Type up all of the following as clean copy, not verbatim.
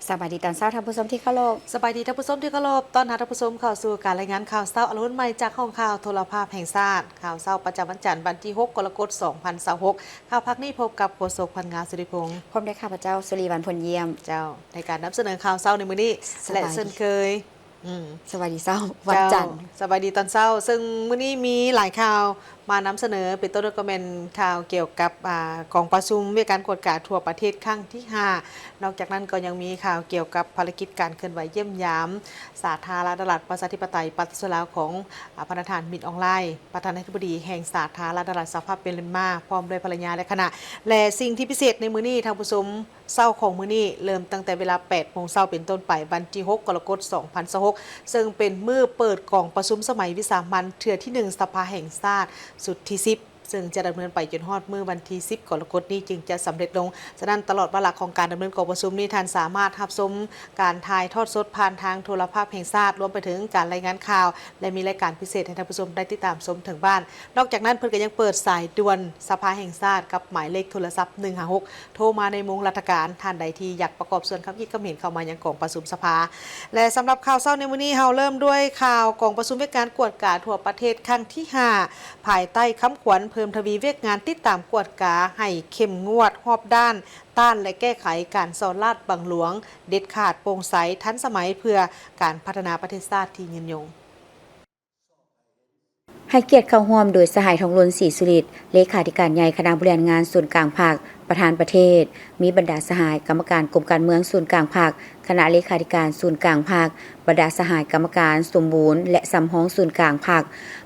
สบายดีตอนเช้าท่านผู้ชมที่เคารพสบายดีท่านผู้ชมที่เคารพตอนท่านผู้ชมเข้าสู่การรายงานข่าวเช้าอรุณใหม่จากห้องข่าวโทรภาพแห่งชาติข่าวเช้าประจำวันจันทร์ที่6 กรกฎาคม 2026ข่าวพักนี้พบกับโฆษกพันงาสิริพงษ์พร้อมด้วยข้าพเจ้าสุรีวรรณพลเยี่ยมเจ้าในการนำเสนอข่าวเช้าในมื้อนี้และเช่นเคยสวัสดีเช้าวันจันทร์สบายดีตอนเช้าซึ่งมื้อนี้มีหลายข่าวมานำเสนอเป็นต้นก็เป็นข่าวเกี่ยวกับกองประชุมวิการกวดการทั่วประเทศครั้งที่ 5นอกจากนั้นก็ยังมีข่าวเกี่ยวกับภารกิจการเคลื่อนไหวเยี่ยมยามสาธารณรัฐประชาธิปไตยปฏิเสธของประธานมิตรออนไลน์ประธานาธิบดีแห่งสาธารณรัฐสหภาพเมียนมาพร้อมด้วยภรรยาและคณะและสิ่งที่พิเศษในมื้อนี้ทางผู้ชมเช้าของมื้อนี้เริ่มตั้งแต่เวลา 8 โมงเช้าเป็นต้นไปวันที่ 6 กรกฎาคม 2026ซึ่งเป็นมื้อเปิดกองประชุมสมัยวิสามัญเทื่อที่ 1 สภาแห่งชาติสุดที่ 10ซึ่งจะดำเนินไปจนฮอดมื้อวันที่ 10 กรกฎาคมนี้จึงจะสำเร็จลงฉะนั้นตลอดเวลาของการดำเนินกองประชุมนี้ท่านสามารถรับชมการถ่ายทอดสดผ่านทางโทรภาพแห่งชาติรวมไปถึงการรายงานข่าวและมีรายการพิเศษให้ท่านผู้ชมได้ติดตามชมถึงบ้านนอกจากนั้นเพิ่นก็ยังเปิดสายด่วนสภาแห่งชาติกับหมายเลขโทรศัพท์156โทรมาในมุงราชการท่านใดที่อยากประกอบส่วนความคิดความเห็นเข้ามายังกองประชุมสภาและสำหรับข่าวเช้าในมื้อนี้เฮาเริ่มด้วยข่าวกองประชุมวิการกวดการทั่วประเทศครั้งที่ 5ภายใต้คำขวัญเพิ่มทวีเวียกงานติดตามกวดกาให้เข้มงวดรอบด้านต้านและแก้ไขการซ่อนลาดบังหลวงเด็ดขาดโปร่งใสทันสมัยเพื่อการพัฒนาประเทศชาติที่ยืนยงให้เกียรติเข้าร่วมโดยสหายทองล้นศรีสุริตเลขาธิการใหญ่คณะบริหารงานส่วนกลางภาคประธานประเทศมีบรรดาสหายกรรมการกรมการเมืองส่วนกลางภาคคณะเลขาธิการส่วนกลางภาคบรรดาสหายกรรมการสมบูรณ์และสำห้องส่วนกลางภาค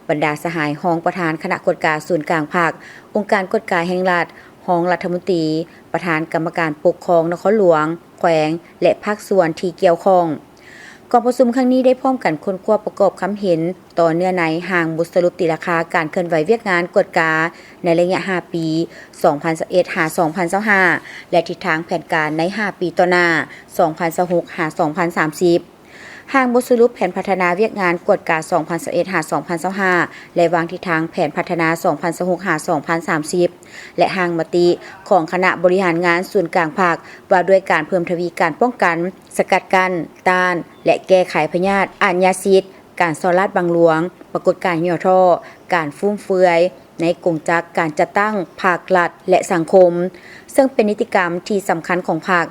บรรดาสหายห้องประธานคณะกฎการส่วนกลางภาคองค์การกฎการแห่งรัฐห้องรัฐมนตรีประธานกรรมการปกครองนครหลวงแขวงและภาคส่วนที่เกี่ยวข้องกองประชุมครั้งนี้ได้พร้อมกันค้นคว้าประกอบคำเห็นต่อเนื้อในห่างบทสรุปตีราคาการเคลื่อนไหวเวียกงานกฎกาในระยะ 5 ปี 2021 หา 2025 และทิศทางแผนการใน 5 ปีต่อหน้า 2026 หา 2030ห่างบทสรุปแผนพัฒนาเวียกงานกฎกา 2021 หา 2025 และวางทิศทางแผนพัฒนา 2026 หา 2030 และห่างมติของคณะบริหารงานส่วนกลางภาคว่าด้วยการเพิ่มทวีการป้องกันสกัดกั้นต้านและแก้ไขพยาธิอาชญาซิดการซ่อนลาดบังหลวงปรากฏการณ์ย่อท่อการฟุ่มเฟือยในกงจักรการจัดตั้งภาครัฐและสังคมซึ่งเป็นนิติกรรมที่สำคัญของภาค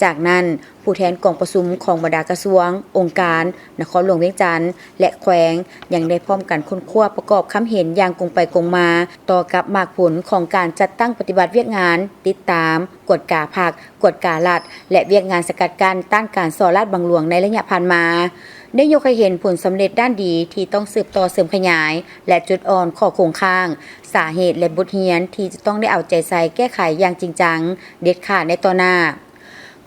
จากนั้นผู้แทนกองประชุมของบรรดากระทรวงองค์การนครหลวงเวียงจันทน์และแขวงยังได้พร้อมกันค้นคว้าประกอบคำเห็นอย่างกงไปกงมาต่อกับมากผลของการจัดตั้งปฏิบัติเวียกงานติดตามกฎกาภาคกฎการัฐและเวียกงานสกัดกั้นต้านการซ่อนลาดบังหลวงในระยะผ่านมาได้ยกให้เห็นผลสำเร็จด้านดีที่ต้องสืบต่อเสริมขยายและจุดอ่อนข้อคงข้างสาเหตุและบทเรียนที่จะต้องได้เอาใจใส่แก้ไขอย่างจริงจังเด็ดขาดในต่อหน้า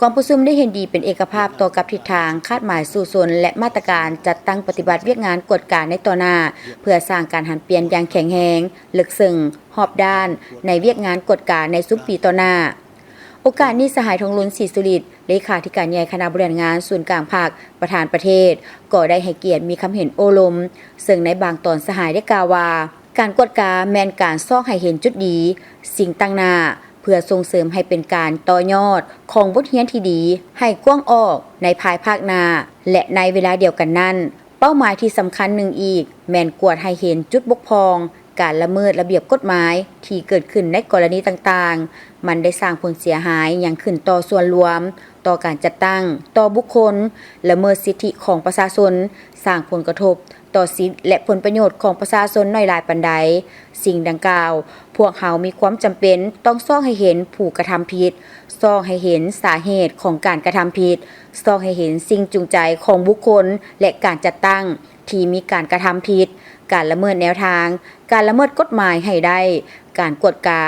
กองประชุมได้เห็นดีเป็นเอกภาพต่อกับทิศทางคาดหมายสู่สนและมาตรการจัดตั้งปฏิบัติเวียกงานกฎการในต่อหน้าเพื่อสร้างการหันเปลี่ยนอย่างแข็งแรงลึกซึ้งรอบด้านในเวียกงานกฎการในสุปีต่อหน้าโอกาสนี้สหายทองล้นศรีสุริตเลขาธิการใหญ่คณะบริหารงานส่วนกลางภาคประธานประเทศก็ได้ให้เกียรติมีคำเห็นโอลมซึ่งในบางตอนสหายได้กล่าวว่าการกฎการแมนการซอกให้เห็นจุดดีสิ่งตั้งหน้าเพื่อส่งเสริมให้เป็นการต่อยอดของบทเรียนที่ดีให้กว้างออกในภายภาคหน้าและในเวลาเดียวกันนั้นเป้าหมายที่สำคัญหนึ่งอีกแม่นกวดให้เห็นจุดบกพร่องการละเมิดระเบียบกฎหมายที่เกิดขึ้นในกรณีต่างๆมันได้สร้างผลเสียหายอย่างขึ้นต่อส่วนรวมต่อการจัดตั้งต่อบุคคลละเมิดสิทธิของประชาชนสร้างผลกระทบต่อสิทธิและผลประโยชน์ของประชาชนน้อยหลายปานใดสิ่งดังกล่าวพวกเขามีความจำเป็นต้องซ่องให้เห็นผู้กระทำผิดซ่องให้เห็นสาเหตุของการกระทำผิดซ่องให้เห็นสิ่งจูงใจของบุคคลและการจัดตั้งที่มีการกระทำผิดการละเมิดแนวทางการละเมิดกฎหมายให้ได้การกวดกา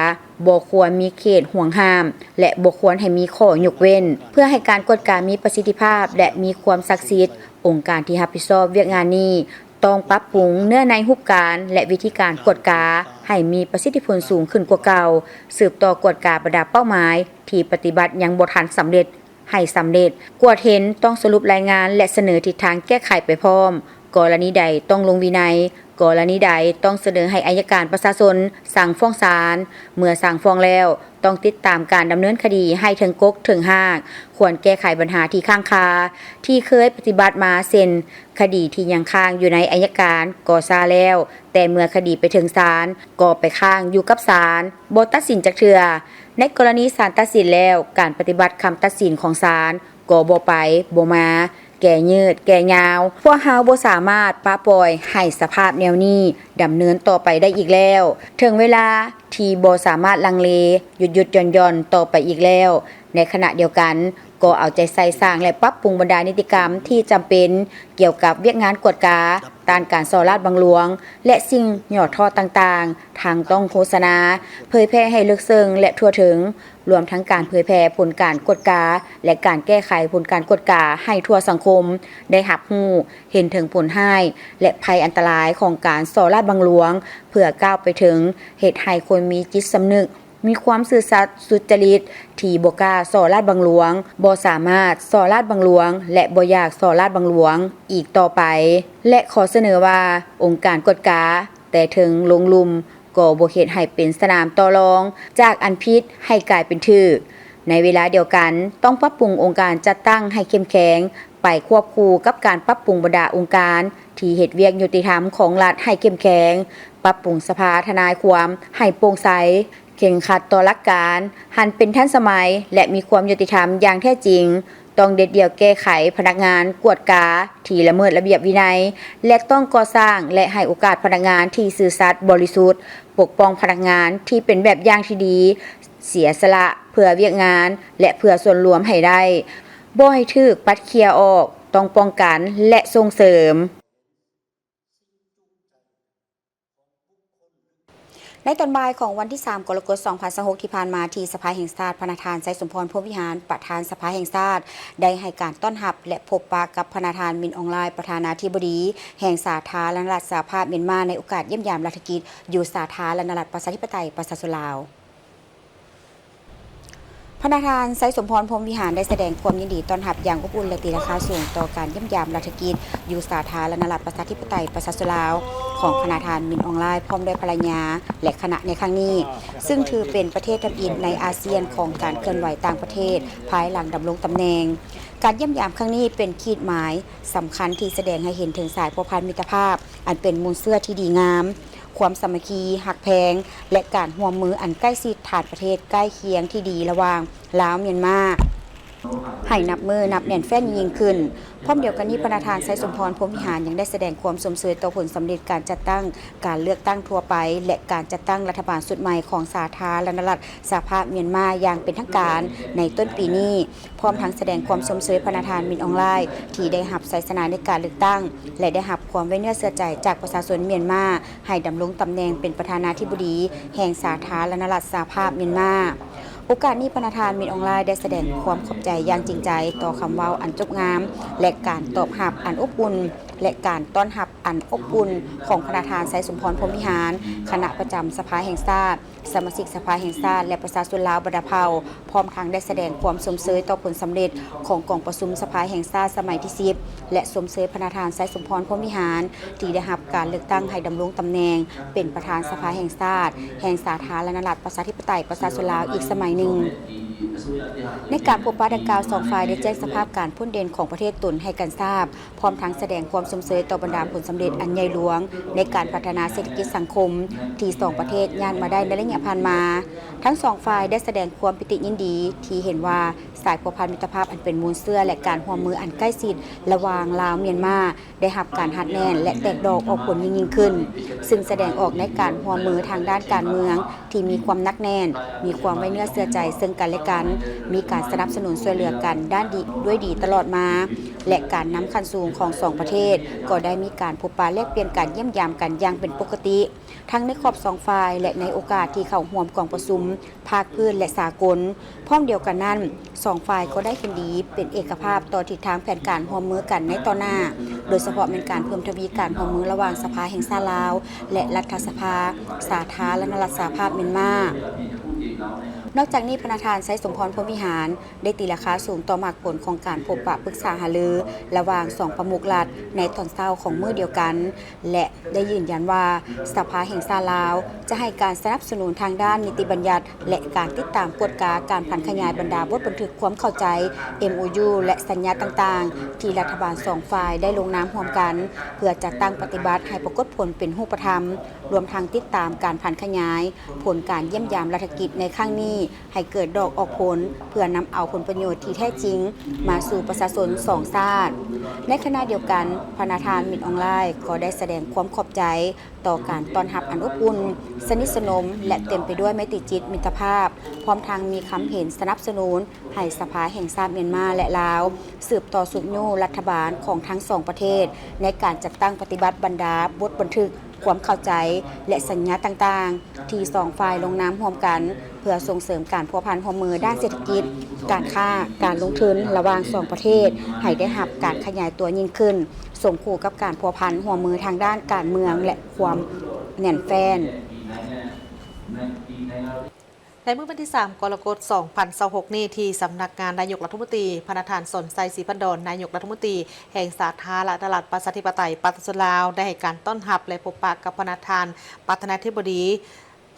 บ่ควรมีเขตห่วงห้ามและบ่ควรให้มีข้อยกเว้นเพื่อให้การกวดกามีประสิทธิภาพและมีความศักดิ์สิทธิ์องค์การที่รับผิดชอบเวียกงานนี้ต้องปรับปรุงเนื้อในรูปการและวิธีการกวดกาให้มีประสิทธิผลสูงขึ้นกว่าเก่าสืบต่อกวดกาบรรดาเป้าหมายที่ปฏิบัติยังบ่ทันสำเร็จให้สำเร็จกวดเห็นต้องสรุปรายงานและเสนอทิศทางแก้ไขไปพร้อม กรณีใดต้องลงวินัยกรณีใดต้องเสนอให้อัยการประชาชนสั่งฟ้องศาลเมื่อสั่งฟ้องแล้วต้องติดตามการดำเนินคดีให้ถึงกกถึงหากควรแก้ไขปัญหาที่ค้างคาที่เคยปฏิบัติมาเช่นคดีที่ยังค้างอยู่ในอัยการก็ซาแล้วแต่เมื่อคดีไปถึงศาลก็ไปค้างอยู่กับศาลบ่ตัดสินจักเทื่อในกรณีศาลตัดสินแล้วการปฏิบัติคำตัดสินของศาลก็บ่ไปบ่มาแก่ยืดแก่ยาวพวกเฮาบ่สามารถปะปล่อยให้สภาพแนวนี้ดำเนินต่อไปได้อีกแล้วถึงเวลาที่บ่สามารถลังเลหยุดย่อนต่อไปอีกแล้วในขณะเดียวกันก็เอาใจใส่สร้างและปรับปรุงบรรดานิติกรรมที่จำเป็นเกี่ยวกับเวียกงานกวดกาต้านการส่อราษฎร์บังหลวงและสิ่งหยอดทอดต่างๆทางต้องโฆษณาเผยแพร่ให้ลึกซึ้งและทั่วถึงรวมทั้งการเผยแพร่ผลการกวดกาและการแก้ไขผลการกวดกาให้ทั่วสังคมได้รับรู้เห็นถึงผลให้และภัยอันตรายของการส่อราษฎร์บังหลวงเพื่อก้าวไปถึงเหตุให้คนมีจิตสำนึกมีความซื่อสัตย์สุจริตที่บ่กล้าส่อราษฎร์บังหลวงบ่สามารถส่อราษฎร์บังหลวงและบ่อยากส่อราษฎร์บังหลวงอีกต่อไปและขอเสนอว่าองค์การกฎกาแต่ถึงลงลุมก็บ่เฮ็ดให้เป็นสนามต่อรองจากอันพิษให้กลายเป็นทื่อในเวลาเดียวกันต้องปรับปรุงองค์การจัดตั้งให้เข้มแข็งไปควบคู่กับการปรับปรุงบรรดาองค์การที่เฮ็ดเวียกยุติธรรมของรัฐให้เข้มแข็งปรับปรุงสภาทนายความให้โปร่งใสเข่งขัดต่อหลักการหันเป็นทันสมัยและมีความยุติธรรมอย่างแท้จริงต้องเด็ดเดี่ยวแก้ไขพนักงานกวดกาที่ละเมิดระเบียบวินัยและต้องก่อสร้างและให้โอกาสพนักงานที่ซื่อสัตย์บริสุทธิ์ปกป้องพนักงานที่เป็นแบบอย่างที่ดีเสียสละเพื่อเวียกงานและเพื่อส่วนรวมให้ได้บ่ให้ถูกปัดเคลียร์ออกต้องป้องกันและส่งเสริมในตอนบ่ายของวันที่ 3 กรกฎาคม 2026 ที่ผ่านมาที่สภาแห่งชาติพระประธานไสสมพรพรหมวิหารประธานสภาแห่งชาติได้ให้การต้อนรับและพบปะกับพระประธานมินอองไลน์ประธานาธิบดีแห่งสาธารณรัฐสหภาพเมียนมาในโอกาสเยี่ยมยามรัฐกิจอยู่สาธารณรัฐประชาธิปไตยประชาชนลาวพระประธานไสสมพรพรหมวิหารได้แสดงความยินดีต้อนรับอย่างอบอุ่นและตีราคาสูงต่อการเยี่ยมยามรัฐกิจอยู่สาธารณรัฐประชาธิปไตยประชาชนลาวของคณะทานมินอองไลน์พร้อมด้วยภรรยาและคณะในครั้งนี้ซึ่งถือเป็นประเทศทับอิฐในอาเซียนของการเคลื่อนไหวต่างประเทศภายหลังดำรงตำแหน่งการเยี่ยมยามครั้งนี้เป็นขีดหมายสำคัญที่แสดงให้เห็นถึงสายผูกพันมิตรภาพอันเป็นมูลเสื้อที่ดีงามความสามัคคีหักแพงและการร่วมมืออันใกล้ชิดฐานประเทศใกล้เคียงที่ดีระหว่างลาวเมียนมาให้นับมือนับแน่นแฟ้นยิ่งขึ้นพร้อมเดียวกันนี้ประธานไสสมพรพรหมวิหารยังได้แสดงความสมเสยต่อผลสำเร็จการจัดตั้งการเลือกตั้งทั่วไปและการจัดตั้งรัฐบาลสุดใหม่ของสาธารณรัฐสหภาพเมียนมาอย่างเป็นทางการในต้นปีนี้พร้อมทั้งแสดงความสมเสยประธานมินอองไลน์ที่ได้รับชัยชนะในการเลือกตั้งและได้รับความไว้เนื้อเชื่อใจจากประชาชนเมียนมาให้ดำรงตำแหน่งเป็นประธานาธิบดีแห่งสาธารณรัฐสหภาพเมียนมาโอกาสนี้ประธานมินอองไลน์ได้แสดงความขอบใจอย่างจริงใจต่อคำเว้าอันจบงามและการตอบรับอันอบอุ่นและการต้อนรับอันอบอุ่นของประธานไสสมพรพรหมวิหารคณะประจำสภาแห่งชาติสมาชิกสภาแห่งชาติและประชาชนลาวบรรดาเผ่าพร้อมทั้งได้แสดงความสมเสยต่อผลสำเร็จของกองประชุมสภาแห่งชาติสมัยที่10และสมเสยประธานไสสมพรพรหมวิหารที่ได้รับการเลือกตั้งให้ดำรงตำแหน่งเป็นประธานสภาแห่งชาติแห่งสาธารณรัฐประชาธิปไตยประชาชนลาวอีกสมัยหนึ่งในการพบปะดังกล่าวสองฝ่ายได้แจ้งสภาพการพ้นเด่นของประเทศตนให้กันทราบพร้อมทั้งแสดงความสมเสยต่อบรรดาผลสำเร็จอันใหญ่หลวงในการพัฒนาเศรษฐกิจสังคมที่สองประเทศย่านมาได้ในระยะผ่านมาทั้งสองฝ่ายได้แสดงความปิติยินดีที่เห็นว่าสายผูกพันมิตรภาพอันเป็นมูลเสื้อและการร่วมมืออันใกล้ชิดระหว่างลาวเมียนมาได้รับการหัดแน่นและแตกดอกออกผลยิ่งขึ้นซึ่งแสดงออกในการร่วมมือทางด้านการเมืองที่มีความนักแน่นมีความไว้เนื้อเชื่อใจซึ่งกันและกันมีการสนับสนุนช่วยเหลือกันด้านดีด้วยดีตลอดมาและการนำขั้นสูงของสองประเทศก็ได้มีการพบปะแลกเปลี่ยนการเยี่ยมยามกันอย่างเป็นปกติทั้งในขอบสองฝ่ายและในโอกาสที่เข้าร่วมกองประชุมภาคพื้นและสากลพร้อมเดียวกันนั้นสองฝ่ายก็ได้เห็นดีเป็นเอกภาพต่อทิศทางแผนการร่วมมือกันในต่อหน้าโดยเฉพาะเป็นการเพิ่มทวีการร่วมมือระหว่างสภาแห่งชาติลาวและรัฐสภาสาธารณรัฐสหภาพเมียนมา นอกจากนี้พระประธานไซสมพรพรหมวิหารได้ตีราคาสูงต่อหมากผลของการพบปะปรึกษาหารือระหว่างสองประมุขรัฐในตอนเช้าของมื้อเดียวกันและได้ยืนยันว่าสภาแห่งชาติลาวจะให้การสนับสนุนทางด้านนิติบัญญัติและการติดตามกฎการผันขยายบรรดาบทบันทึกความเข้าใจ MOU และสัญญาต่างๆที่รัฐบาลสองฝ่ายได้ลงนามร่วมกันเพื่อจัดตั้งปฏิบัติให้ปรากฏผลเป็นรูปธรรมรวมทั้งติดตามการผันขยายผลการเยี่ยมยามรัฐกิจในครั้งนี้ให้เกิดดอกออกผลเพื่อนำเอาผลประโยชน์ที่แท้จริงมาสู่ประชาชนสองชาติในขณะเดียวกันพระประธานมิตรออนไลน์ก็ได้แสดงความขอบใจต่อการต้อนรับอันอบอุ่นสนิทสนมและเต็มไปด้วยไมตรีจิตมิตรภาพพร้อมทั้งมีคำเห็นสนับสนุนให้สภาแห่งชาติเมียนมาและลาวสืบต่อสุขยูรัฐบาลของทั้งสองประเทศในการจัดตั้งปฏิบัติบรรดาบทบันทึกความเข้าใจและสัญญาต่างๆที่สองฝ่ายลงนามร่วมกันเพื่อส่งเสริมการพัวพันร่วมมือด้านเศรษฐกิจการค้าการลงทุนระหว่างสองประเทศให้ได้รับการขยายตัวยิ่งขึ้นส่งคู่กับการพัวพันร่วมมือทางด้านการเมืองและความแน่นแฟ้นในเมื่อวันที่ 3 กรกฎาคม 2026 นี้ที่สำนักงานนายกรัฐมนตรีพระประธานสนไซศรีพันดรนายกรัฐมนตรีแห่งสาธารณรัฐประชาธิปไตยประชาชนลาวได้ให้การต้อนรับและพบปะกับพระประธานประธานาธิบดี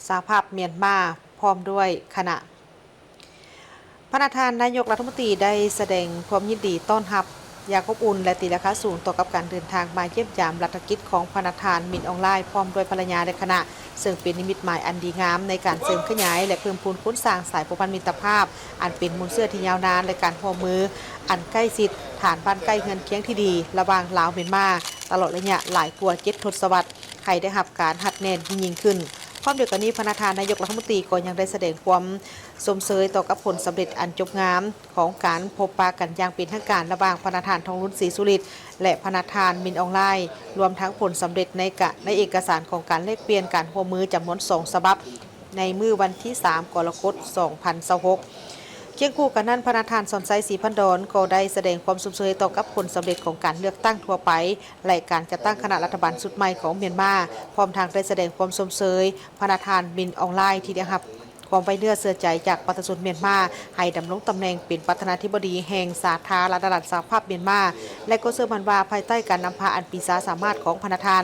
สหภาพเมียนมาพร้อมด้วยคณะพระประธานนายกรัฐมนตรีได้แสดงความยินดีต้อนรับอย่างอบอุ่นและตีราคาสูงต่อกับการเดินทางมาเยี่ยมยามรัฐกิจของพระประธานมินออนไลน์พร้อมด้วยภรรยาในคณะซึ่งเป็นนิมิตหมายอันดีงามในการเสริมขยายและเพิ่มพูนคุ้นสร้างสายผูกพันมิตรภาพอันเป็นมูลเสื่อที่ยาวนานและการร่วมมืออันใกล้ชิดฐานบ้านใกล้เงินเคียงที่ดีระหว่างลาวเมียนมาตลอดระยะหลายกว่า7 ทศวรรษให้ได้รับการหัดแน่นยิ่งขึ้นพร้อมเดียวกันนี้พระประธานนายกรัฐมนตรีก็ยังได้แสดงความสมเสยต่อกับผลสำเร็จอันจบงามของการพบปะกันอย่างเป็นทางการระหว่างพระประธานทองรุ่นศรีสุริตและพระประธานมินออนไลน์รวมทั้งผลสำเร็จในเอกสารของการแลกเปลี่ยนการร่วมมือจำนวน2 ฉบับในมื้อวันที่ 3 กรกฎาคม 2026เคียงคู่กันนั้นพระประธานสนไซศรีพันดรก็ได้แสดงความสมเสยต่อกับผลสำเร็จของการเลือกตั้งทั่วไปและการจัดตั้งคณะรัฐบาลชุดใหม่ของเมียนมาพร้อมทางได้แสดงความสมเสยพระประธานมินออนไลน์ที่ได้รับความไว้เนื้อเชื่อใจจากประชาชนเมียนมาให้ดำรงตำแหน่งเป็นประธานาธิบดีแห่งสาธารณรัฐสหภาพเมียนมาและก็เชื่อมั่นว่าภายใต้การนำพาอันปีศาจสามารถของพระประธาน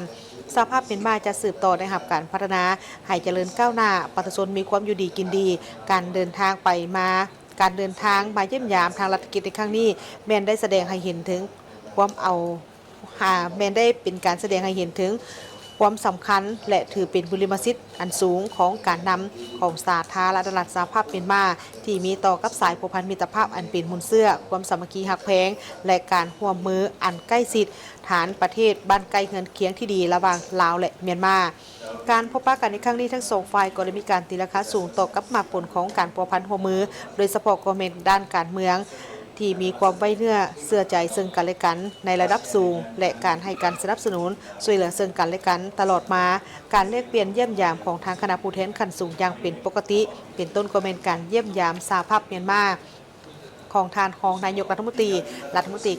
สหภาพเมียนมาจะสืบต่อในหับการพัฒนาให้เจริญก้าวหน้าประชาชนมีความอยู่ดีกินดีการเดินทางไปมาการเดินทางมาเยี่ยมยามทางรัฐกิจในครั้งนี้แม้นได้แสดงให้เห็นถึงความแม้นได้เป็นการแสดงให้เห็นถึงความสำคัญและถือเป็นบุริมสิทธิ์อันสูงของการนำของสาธารณรัฐสหภาพเมียนมาที่มีต่อกับสายผูกพันมิตรภาพอันเป็นมูลเสื่อความสามัคคีหักแพงและการร่วมมืออันใกล้ชิดฐานประเทศบ้านใกล้เงินเคียงที่ดีระหว่างลาวและเมียนมาการพบปะกันในครั้งนี้ทั้งสองฝ่ายก็ได้มีการตีราคาสูงต่อกับหมากผลของการพัวพันหัวมือโดยเฉพาะคอมเมนต์ด้านการเมืองที่มีความไว้เนื้อเชื่อใจซึ่งกันและกันในระดับสูงและการให้การสนับสนุนช่วยเหลือซึ่งกันและกันตลอดมาการแลกเปลี่ยนเยี่ยมยามของทางคณะผู้แทนขั้นสูงอย่างเป็นปกติเป็นต้นก็เป็นการเยี่ยมยามสหภาพเมียนมาของทานของนายกรัฐมนตรี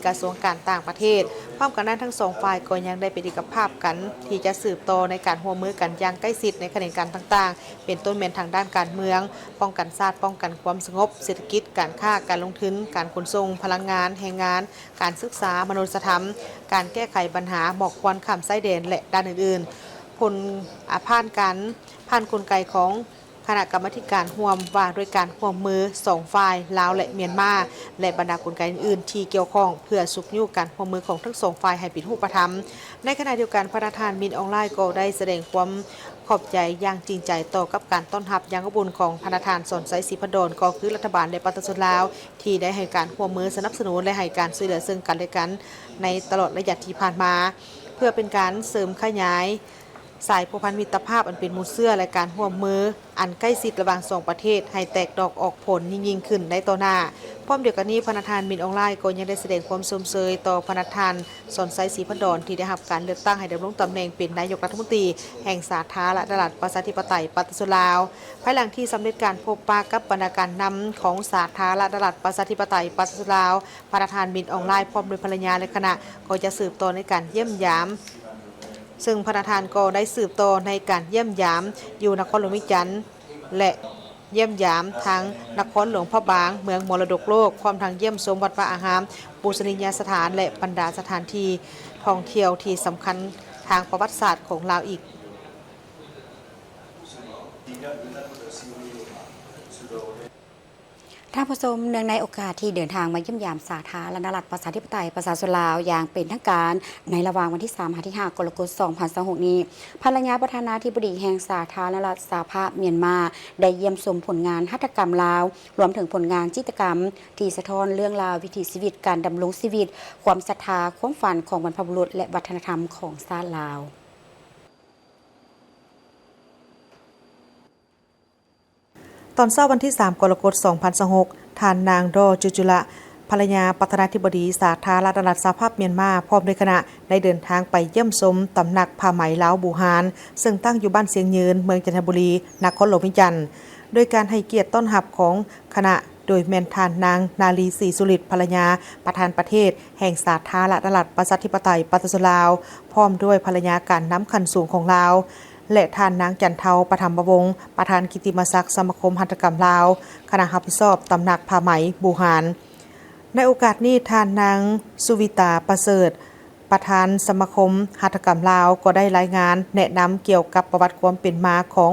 กระทรวงการต่างประเทศพร้อมกันนั้นทั้งสองฝ่ายก็ยังได้เป็นเอกภาพกันที่จะสืบต่อในการร่วมมือกันอย่างใกล้ชิดในแขนงการต่างๆเป็นต้นเมนทางด้านการเมืองป้องกันชาติป้องกันความสงบเศรษฐกิจการค้าการลงทุนการขนส่งพลังงานแรงงานการศึกษามนุษยธรรมการแก้ไขปัญหาหมอกควันข้ามไส้แดนและด้านอื่นๆผลผ่านกลไกของคณะกรรมาการร่วมว่าด้วยการร่วมมือ2 ฝ่ายลาวและเมียนมาและบรรดากลไกอื่นๆที่เกี่ยวข้องเพื่อสุขยุการร่วมมือของทั้ง2 ฝ่ายให้เป็นรูปธรรมในขณะเดียวกันพระประธานมินออนไลน์ก็ได้แสดงความขอบใจอย่างจริงใจต่อกับการต้อนรับอย่างอบอุ่นของพระประธานสนไซศรีพันดรก็คือรัฐบาลและประชาชนลาวที่ได้ให้การร่วมมือสนับสนุนและให้การช่วยเหลือซึ่งกันและกันในตลอดระยะที่ผ่านมาเพื่อเป็นการเสริมขยายสายผูกพันมิตรภาพอันเป็นมูลเสื่อและการร่วมมืออันใกล้ชิดระหว่าง2 ประเทศให้แตกดอกออกผลยิ่งขึ้นในต่อหน้าพร้อมเดียวกันนี้พระประธานมินออนไลน์ก็ยังได้แสดงความสมเสยต่อพระประธานสนไซศรีพันดรที่ได้รับการเลือกตั้งให้ดำรงตำแหน่งเป็นนายกรัฐมนตรีแห่งสาธารณรัฐประชาธิปไตยประชาชนลาวภายหลังที่สำเร็จการพบปะกับบรรณาการนำของสาธารณรัฐประชาธิปไตยประชาชนลาวพระประธานมินออนไลน์พร้อมด้วยภรรยาและคณะก็จะสืบต่อในการเยี่ยมยามซึ่งพระประธานก็ได้สืบต่อในการเยี่ยมยามอยู่นครหลวงวิจันทร์และ เยี่ยมยามทั้งนครหลวงพระบางเมืองมรดกโลกพร้อมทั้งเยี่ยมชมวัดวาอารามปูชนียสถานและบรรดาสถานที่ท่องเที่ยวที่สำคัญทางประวัติศาสตร์ของลาวอีกท่านผู้ชมเนื่องในโอกาสที่เดินทางมาเยี่ยมยามสาธารณรัฐประชาธิปไตยประชาชนลาวอย่างเป็นทางการในระหว่างวันที่3 ถึง 5 กรกฎาคม 2026 นี้ภรรยาประธานาธิบดีแห่งสาธารณรัฐสหภาพเมียนมาได้เยี่ยมชมผลงานหัตถกรรมลาวรวมถึงผลงานจิตรกรรมที่สะท้อนเรื่องราววิถีชีวิตการดำรงชีวิตความศรัทธาความฝันของบรรพบุรุษและวัฒนธรรมของชาติลาวตอนเช้าวันที่3 กรกฎาคม 2026ท่านนางดอจุจุละภรรยาประธานาธิบดีสาธารณรัฐสหภาพเมียนมาพร้อมด้วยคณะได้เดินทางไปเยี่ยมชมตำหนักผ้าไหมลาวบูฮานซึ่งตั้งอยู่บ้านเสียงยืนเมืองจันทบุรีนครหลวงวิจันทร์โดยการให้เกียรติต้อนรับของคณะโดยแม่นท่านนางนาลีศรีสุริตภรรยาประธานประเทศแห่งสาธารณรัฐประชาธิปไตยประชาชนลาวพร้อมด้วยภรรยาการน้ำขันสูงของลาวและท่านนางจันเทาปฐมวงศ์ประธานกิตติมศักดิ์สมาคมหัตถกรรมลาวคณะรับผิดชอบตำหนักผ้าไหมบูฮานในโอกาสนี้ท่านนางสุวิตาประเสริฐประธานสมาคมหัตถกรรมลาวก็ได้รายงานแนะนำเกี่ยวกับประวัติความเป็นมาของ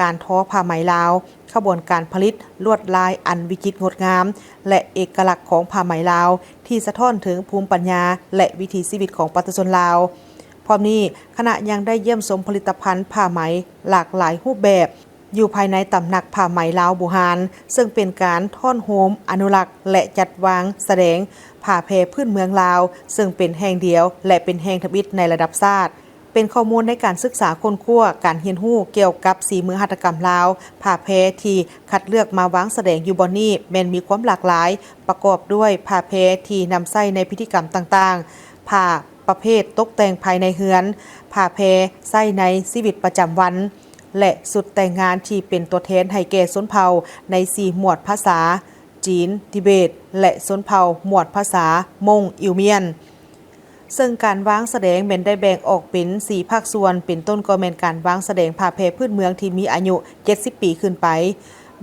การทอผ้าไหมลาวขบวนการผลิตลวดลายอันวิจิตรงดงามและเอกลักษณ์ของผ้าไหมลาวที่สะท้อนถึงภูมิปัญญาและวิถีชีวิตของประชาชนลาวพร้อมนี้คณะยังได้เยี่ยมชมผลิตภัณฑ์ผ้าไหมหลากหลายรูปแบบอยู่ภายในตำหนักผ้าไหมลาวบูฮานซึ่งเป็นการท่อนโฮมอนุรักษ์และจัดวางแสดงผ้าแพรพื้นเมืองลาวซึ่งเป็นแห่งเดียวและเป็นแห่งทวิตในระดับชาติเป็นข้อมูลในการศึกษาค้นคว้าการเรียนรู้เกี่ยวกับสีมือหัตถกรรมลาวผ้าแพรที่คัดเลือกมาวางแสดงอยู่บนนี้แม้นมีความหลากหลายประกอบด้วยผ้าแพรที่นำใช้ในพิธีกรรมต่างๆผ้าประเภทตกแต่งภายในเรือนผ้าแพรใช้ในชีวิตประจำวันและสุดแต่งงานที่เป็นตัวแทนให้แก่ชนเผ่าใน4หมวดภาษาจีนทิเบตและชนเผ่าหมวดภาษามงอิวเมียนซึ่งการวางแสดงแม่นได้แบ่งออกเป็น4ภาคส่วนเป็นต้นก็แม่นการวางแสดงผ้าแพรพื้นเมืองที่มีอายุ70ปีขึ้นไป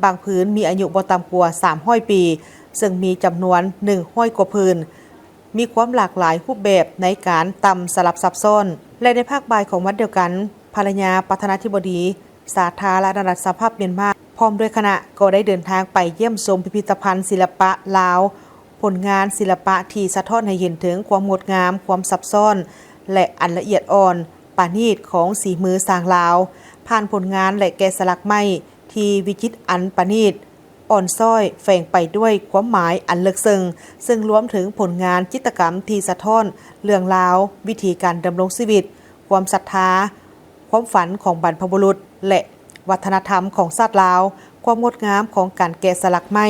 บางพื้นมีอายุบ่ต่ำกว่า300ปีซึ่งมีจำนวน100กว่าพื้นมีความหลากหลายรูปแบบในการตำสลับซับซ้อนและในภาคบ่ายของวันเดียวกันภรรยาประธานาธิบดีสาธารณรัฐสหภาพเมียนมาพร้อมด้วยคณะก็ได้เดินทางไปเยี่ยมชมพิพิธภัณฑ์ศิลปะลาวผลงานศิลปะที่สะท้อนให้เห็นถึงความงดงามความซับซ้อนและอันละเอียดอ่อนปราณีตของสีมือสร้างลาวผ่านผลงานและแกะสลักไม้ที่วิจิตรอันประณีตอ่อนซ้อยแฝงไปด้วยความหมายอันลึกซึ้งซึ่งรวมถึงผลงานจิตรกรรมที่สะท้อนเรื่องราววิธีการดำรงชีวิตความศรัทธาความฝันของบรรพบุรุษและวัฒนธรรมของชาติลาวความงดงามของการแกะสลักไม้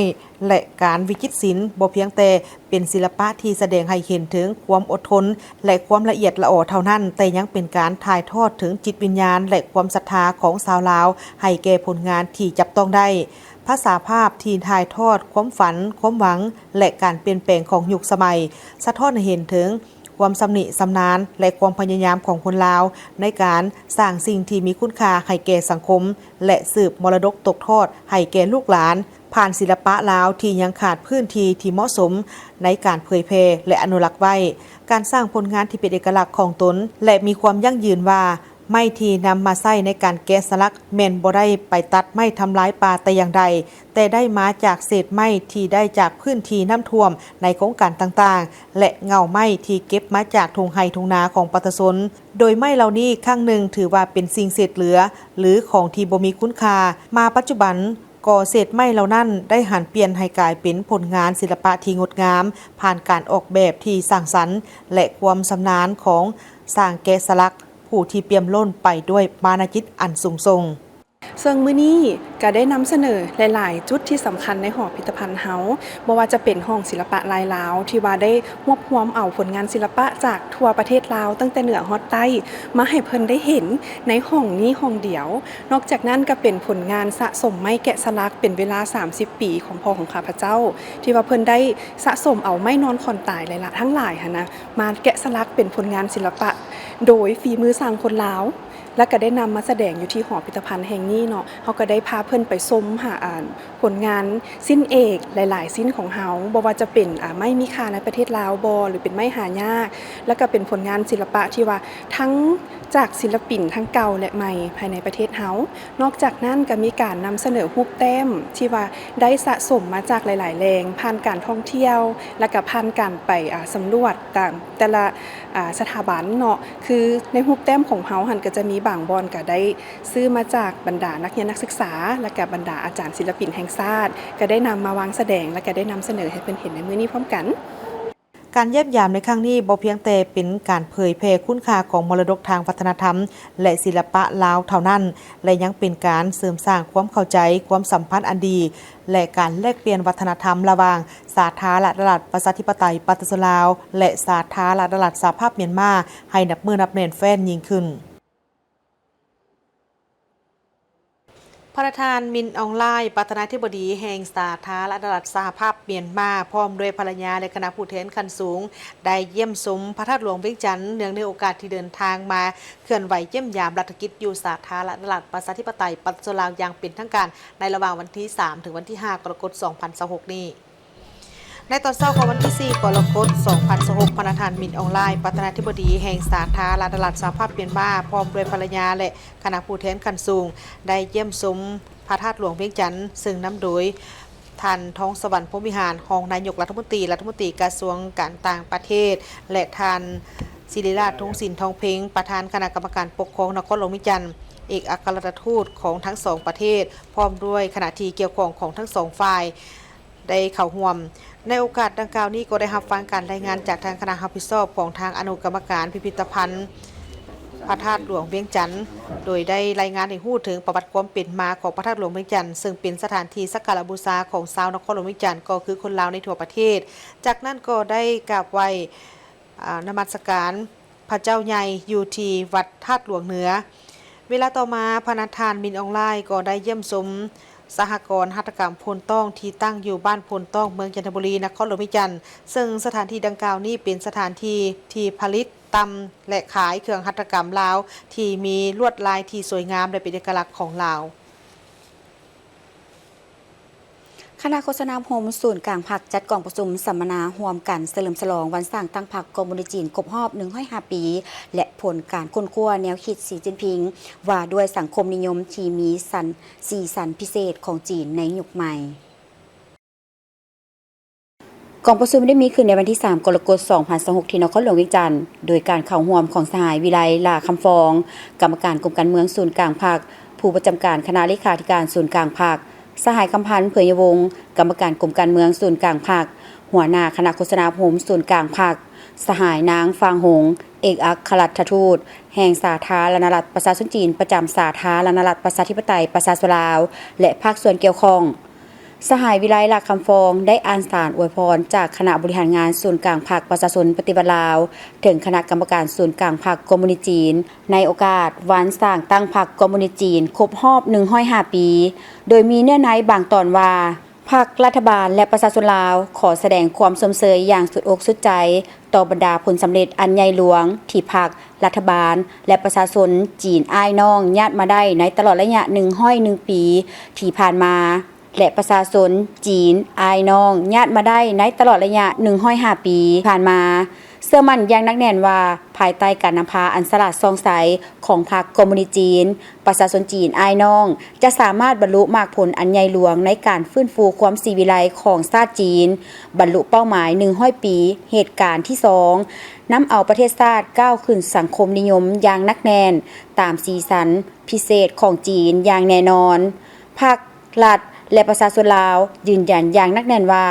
และการวิจิตรศิลป์บ่เพียงแต่เป็นศิลปะที่แสดงให้เห็นถึงความอดทนและความละเอียดละออเท่านั้นแต่ยังเป็นการถ่ายทอดถึงจิตวิญญาณและความศรัทธาของชาวลาวให้แก่ผลงานที่จับต้องได้ภาษาภาพที่ถ่ายทอดความฝันความหวังและการเปลี่ยนแปลงของยุคสมัยสะท้อนให้เห็นถึงความสำนิสำนานและความพยายามของคนลาวในการสร้างสิ่งที่มีคุณค่าให้แก่สังคมและสืบมรดกตกทอดให้แก่ลูกหลานผ่านศิลปะลาวที่ยังขาดพื้นที่ที่เหมาะสมในการเผยแพร่และอนุรักษ์ไว้การสร้างผลงานที่เป็นเอกลักษณ์ของตนและมีความยั่งยืนว่าไม้ที่นำมาใช้ในการแกะสลักแม่นบ่ได้ไปตัดไม้ทำลายป่าแต่อย่างใดแต่ได้มาจากเศษไม้ที่ได้จากพื้นที่น้ำท่วมในโครงการต่างๆและเงาไม้ที่เก็บมาจากทุ่งไร่ทุ่งนาของประชาชนโดยไม้เหล่านี้ครั้งหนึ่งถือว่าเป็นสิ่งเศษเหลือหรือของที่บ่มีคุณค่ามาปัจจุบันก่อเศษไม้เหล่านั้นได้หันเปลี่ยนให้กลายเป็นผลงานศิลปะที่งดงามผ่านการออกแบบที่สร้างสรรค์และความชำนาญของสร้างแกะสลักผู้ที่เปี่ยมล้นไปด้วยมานะจิตอันสูงส่ง ซึ่งมื้อนี้ก็ได้นำเสนอหลายๆจุดที่สำคัญในหอพิพิธภัณฑ์เฮาบ่ว่าจะเป็นห้องศิลปะลายลาวที่ว่าได้รวบรวมเอาผลงานศิลปะจากทั่วประเทศลาวตั้งแต่เหนือฮอดใต้มาให้เพิ่นได้เห็นในห้องนี้ห้องเดียวนอกจากนั้นก็เป็นผลงานสะสมไม้แกะสลักเป็นเวลา30ปีของพ่อของข้าพเจ้าที่ว่าเพิ่นได้สะสมเอาไม้นอนคอนตายหลายๆทั้งหลายหั่นนะมาแกะสลักเป็นผลงานศิลปะโดยฝีมือสร้างคนลาว และก็ได้นำมาแสดงอยู่ที่หอพิพิธภัณฑ์แห่งนี้เนาะเฮาก็ได้พาเพิ่นไปชมหาอ่านผลงานสิ้นเอกหลายๆสิ้นของเฮาบ่ว่าจะเป็นไม้มีค่าในประเทศลาวบ่หรือเป็นไม้หายากแล้วก็เป็นผลงานศิลปะที่ว่าทั้งจากศิลปินทั้งเก่าและใหม่ภายในประเทศเฮานอกจากนั้นก็มีการนำเสนอรูปแต้มที่ว่าได้สะสมมาจากหลายๆแหล่งผ่านการท่องเที่ยวและก็ผ่านการไปสำรวจตามแต่ละสถาบันเนาะคือในรูปแต้มของเฮาหันก็จะมีบางบอนก็ได้ซื้อมาจากบรรดานักเรียนนักศึกษาและก็บรรดาอาจารย์ศิลปินแห่งชาติก็ได้นำมาวางแสดงและก็ได้นำเสนอให้เพิ่นเห็นในมื้อนี้พร้อมกันการเยี่ยมยามในครั้งนี้บ่เพียงแต่เป็นการเผยแพร่คุณค่าของมรดกทางวัฒนธรรมและศิลปะลาวเท่านั้นและยังเป็นการเสริมสร้างความเข้าใจความสัมพันธ์อันดีและการแลกเปลี่ยนวัฒนธรรมระหว่างสาธารณรัฐประชาธิปไตยปฏิรูปลาวและสาธารณรัฐสหภาพเมียนมาให้นับมือนับแน่นแฟ้นยิ่งขึ้นประธานมินออนไลน์ประธานาธิบดีแห่งสาธารณรัฐสหภาพเมียนมาพร้อมด้วยภรรยาและคณะผู้แทนขั้นสูงได้เยี่ยมชมพระธาตุหลวงเวียงจันทน์เนื่องในโอกาสที่เดินทางมาเคลื่อนไหวเยี่ยมยามรัฐกิจอยู่สาธารณรัฐประชาธิปไตยปฏิรูปลาวอย่างเป็นทางการในระหว่างวันที่ 3 ถึงวันที่ 5 กรกฎาคม 2026 นี้ในตอนเช้าของวันที่ 4 กรกฎาคม 2026 ประธานมินออนไลน์ประธานาธิบดีแห่งสาธารณรัฐสหภาพเมียนมาพร้อมด้วยภรรยาและคณะผู้แทนขั้นสูงได้เยี่ยมชมพระธาตุหลวงเวียงจันทน์ซึ่งนำโดยท่านทองสวรรค์พรหมวิหารรองนายกรัฐมนตรีกระทรวงการต่างประเทศและท่านศิริราช ทงศิลป์ทองเพ็งประธานคณะกรรมการปกครองนครหลวงเวียงจันทน์เอกอัครราชทูตของทั้งสองประเทศพร้อมด้วยคณะที่เกี่ยวข้องของทั้งสองฝ่ายได้เข้าร่วมในโอกาสดังกล่าวนี้ก็ได้รับฟังการรายงานจากทางคณะรับผิดชอบของทางอนุกรรมการพิพิธภัณฑ์พระธาตุหลวงเวียงจันทน์โดยได้รายงานให้รู้ถึงประวัติความเป็นมาของพระธาตุหลวงเวียงจันทน์ซึ่งเป็นสถานที่สักการะบูชาของชาวนครหลวงเวียงจันทน์ก็คือคนลาวในทั่วประเทศจากนั้นก็ได้กราบไหว้นมัสการพระเจ้าใหญ่อยู่ที่วัดธาตุหลวงเหนือเวลาต่อมาพระประธานมินออนไลน์ก็ได้เยี่ยมชมสหกรณ์หัตถกรรมพลต้องที่ตั้งอยู่บ้านพลต้องเมืองจันทบุรีนครหลวงเวียงจันทน์ซึ่งสถานที่ดังกล่าวนี้เป็นสถานที่ที่ผลิตตำและขายเครื่องหัตถกรรมลาวที่มีลวดลายที่สวยงามและเป็นเอกลักษณ์ของลาวคณะโฆษณาโฮมศูนย์กลางผักจัดกองประชุมสัมมนาร่วมกันเฉลิมฉลองวันสร้างตั้งพรรคคอมมิวนิสต์จีนครบรอบ105 ปีและผลการค้นคว้าแนวคิดสีจิ้นผิงว่าด้วยสังคมนิยมที่มีสีสันพิเศษของจีนในยุคใหม่กองประชุมได้มีขึ้นในวันที่ 3 กรกฎาคม 2026 ที่นครหลวงเวียงจันทน์โดยการเข้าร่วมของสหายวิไลลาคำฟองกรรมการกรมการเมืองศูนย์กลางพรรคผู้ประจำการคณะเลขาธิการศูนย์กลางพรรคสหายคำพันธ์เผยวงศ์กรรมการกรมการเมืองศูนย์กลางพรรคหัวหน้าคณะโฆษณาโฮมศูนย์กลางพรรคสหายนางฟางหงเอกอัครราชทูตแห่งสาธารณรัฐประชาชนจีนประจำสาธารณรัฐประชาธิปไตยประชาชนลาวและภาคส่วนเกี่ยวข้องสหายวิไลหลักคำฟองได้อ่านสารอวยพรจากคณะบริหารงานศูนย์กลางพรรคประชาชนปฏิบัติลาวถึงคณะกรรมการศูนย์กลางพรรคคอมมิวนิสต์จีนในโอกาสวันสร้างตั้งพรรคคอมมิวนิสต์จีนครบรอบ105 ปีโดยมีเนื้อในบางตอนว่าพรรครัฐบาลและประชาชนลาวขอแสดงความสมเสยอย่างสุดอกสุดใจต่อบรรดาผลสำเร็จอันใหญ่หลวงที่พรรครัฐบาลและประชาชนจีนอ้ายน้องญาติมาได้ในตลอดระยะ101 ปีที่ผ่านมาและประชาชนจีนอายน้องญาติมาได้ในตลอดระยะ105 ปีผ่านมาเชื่อมั่นอย่างนักแน่นว่าภายใต้การนำพาอันสลัดซองใสของพรรคคอมมิวนิสต์จีนประชาชนจีนอายน้องจะสามารถบรรลุมรรคผลอันใหญ่หลวงในการฟื้นฟูความสีวิไลของชาติจีนบรรลุเป้าหมาย100 ปีเหตุการณ์ที่ 2นำเอาประเทศชาติก้าวขึ้นสังคมนิยมอย่างนักแน่นตามสีสันพิเศษของจีนอย่างแน่นอนพรรครัฐและประชาชนลาวยืนยันอย่างนักแน่นว่า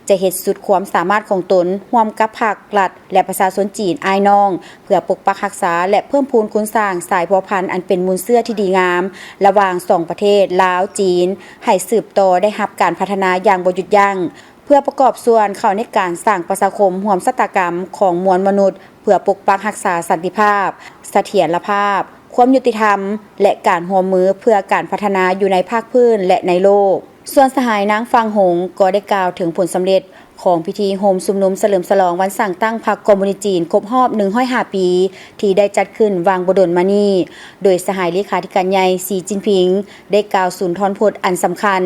จะเฮ็ดสุดความสามารถของตนร่วมกับภาครัฐและประชาชนจีนอ้ายน้องเพื่อปกปักรักษาและเพิ่มพูนคุณสร้างสายพัวพันธุ์อันเป็นมูลเสื้อที่ดีงามระหว่าง2ประเทศลาวจีนให้สืบต่อได้รับการพัฒนาอย่างบ่หยุดยั้งเพื่อประกอบส่วนเข้าในการสร้างประชาคมร่วมชะตากรรมของมวลมนุษย์เพื่อปกปักรักษาสันติภาพเสถียรภาพความยุติธรรมและการร่วมมือเพื่อการพัฒนาอยู่ในภาคพื้นและในโลกส่วนสหายนางฟางหงก็ได้กล่าวถึงผลสำเร็จ ของพิธีโฮมชุมนุมเฉลิมฉลองวันสั่งตั้งพรรคคอมมิวนิสต์จีนครบรอบ105 ปี ที่ได้จัดขึ้นวางบ่ดลมานี้โดยสหายเลขาธิการใหญ่สีจิ้นผิงได้กล่าวสุนทรพจน์อันสำคัญ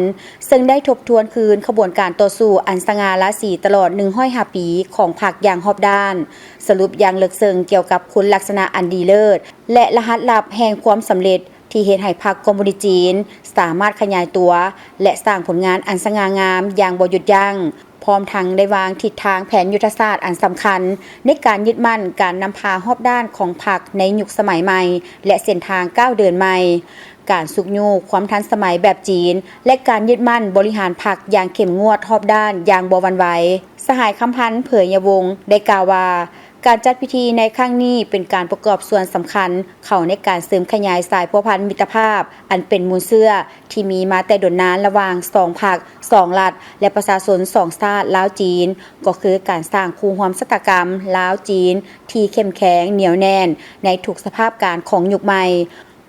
ซึ่งได้ทบทวนคืนขบวนการต่อสู้อันสง่าราศีตลอด105 ปีของพรรคอย่างรอบด้าน สรุปอย่างลึกซึ้งเกี่ยวกับคุณลักษณะอันดีเลิศและรหัสลับแห่งความสำเร็จที่เฮ็ดให้พรรคคอมมิวนิสต์จีนสามารถขยายตัวและสร้างผลงานอันสง่างามอย่างบ่หยุดยั้งพร้อมทั้งได้วางทิศทางแผนยุทธศาสตร์อันสำคัญในการยึดมั่นการนำพารอบด้านของพรรคในยุคสมัยใหม่และเส้นทางก้าวเดินใหม่การสุกยูความทันสมัยแบบจีนและการยึดมั่นบริหารพรรคอย่างเข้มงวดรอบด้านอย่างบ่หวั่นไหวสหายคำพันธ์เผยยวงศ์ได้กล่าวว่าการจัดพิธีในครั้งนี้เป็นการประกอบส่วนสำคัญเข้าในการเสริมขยายสายพัวพันมิตรภาพอันเป็นมูลเชื่อที่มีมาแต่ดนนานระหว่าง2พรรค2รัฐและประชาชน2ชาติลาวจีนก็คือการสร้างภูมิความชะตากรรมลาวจีนที่เข้มแข็งเหนียวแน่นในทุกสภาพการของยุคใหม่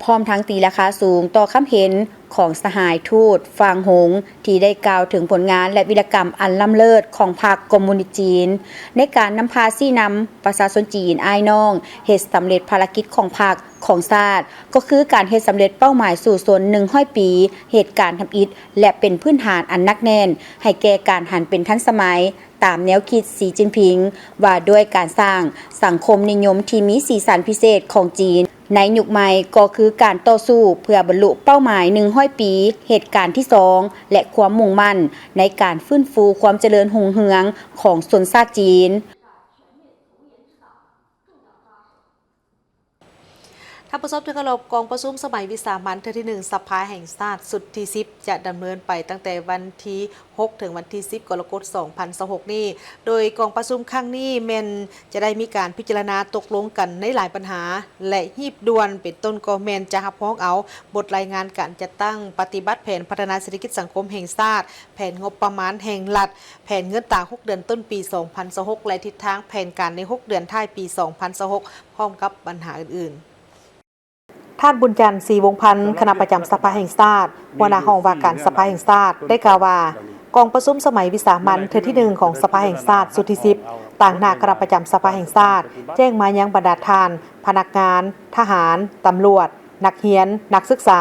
พร้อมทั้งตีราคาสูงต่อคำเห็นของสหายทูตฟางหงที่ได้กล่าวถึงผลงานและวิรกรรมอันล้ำเลิศของพรรคคอมมิวนิสต์จีนในการนำพาซี่นำประชาชนจีนอ้ายน้องเฮ็ดสำเร็จภารกิจของพรรคของชาติก็คือการเฮ็ดสำเร็จเป้าหมายสู่สน100 ปีเหตุการณ์ทำอิฐและเป็นพื้นฐานอันนักแน่นให้แก่การหันเป็นทันสมัยตามแนวคิดสีจิ้นผิงว่าด้วยการสร้างสังคมนิยมที่มีสีสันพิเศษของจีนในยุคใหม่ก็คือการต่อสู้เพื่อบรรลุเป้าหมาย100 ปีเหตุการณ์ที่2และความมุ่งมั่นในการฟื้นฟูความเจริญรุ่งเรืองของชนชาติจีน ท่านผู้ชมที่เคารพกองประชุมสมัยวิสามัญเทื่อที่1สภาแห่งชาติสุดที่10จะดำเนินไปตั้งแต่วันที่6ถึงวันที่10กรกฎาคม2026นี้โดยกองประชุมครั้งนี้แม่นจะได้มีการพิจารณาตกลงกันในหลายปัญหาและหีบด่วนเป็นต้นก็แม่นจะรับพ้องเอาบทรายงานการจัดตั้งปฏิบัติแผนพัฒนาเศรษฐกิจสังคมแห่งชาติแผนงบประมาณแห่งรัฐแผนเงินตรา6 เดือนต้นปี2026และทิศทางแผนการใน6 เดือนท้ายปี2026พร้อมกับปัญหาอื่นๆท่านบุญจันทร์ศรีวงศ์พันธ์คณะประจำสภาแห่งชาติหัวหน้าห้องว่าการสภาแห่งชาติได้กล่าวว่ากองประชุมสมัยวิสามัญเทื่อที่1ของสภาแห่งชาติสุดที่10ต่างหน้าคณะประจำสภาแห่งชาติแจ้งมายังบรรดาท่านพนักงานทหารตำรวจนักเรียนนักศึกษา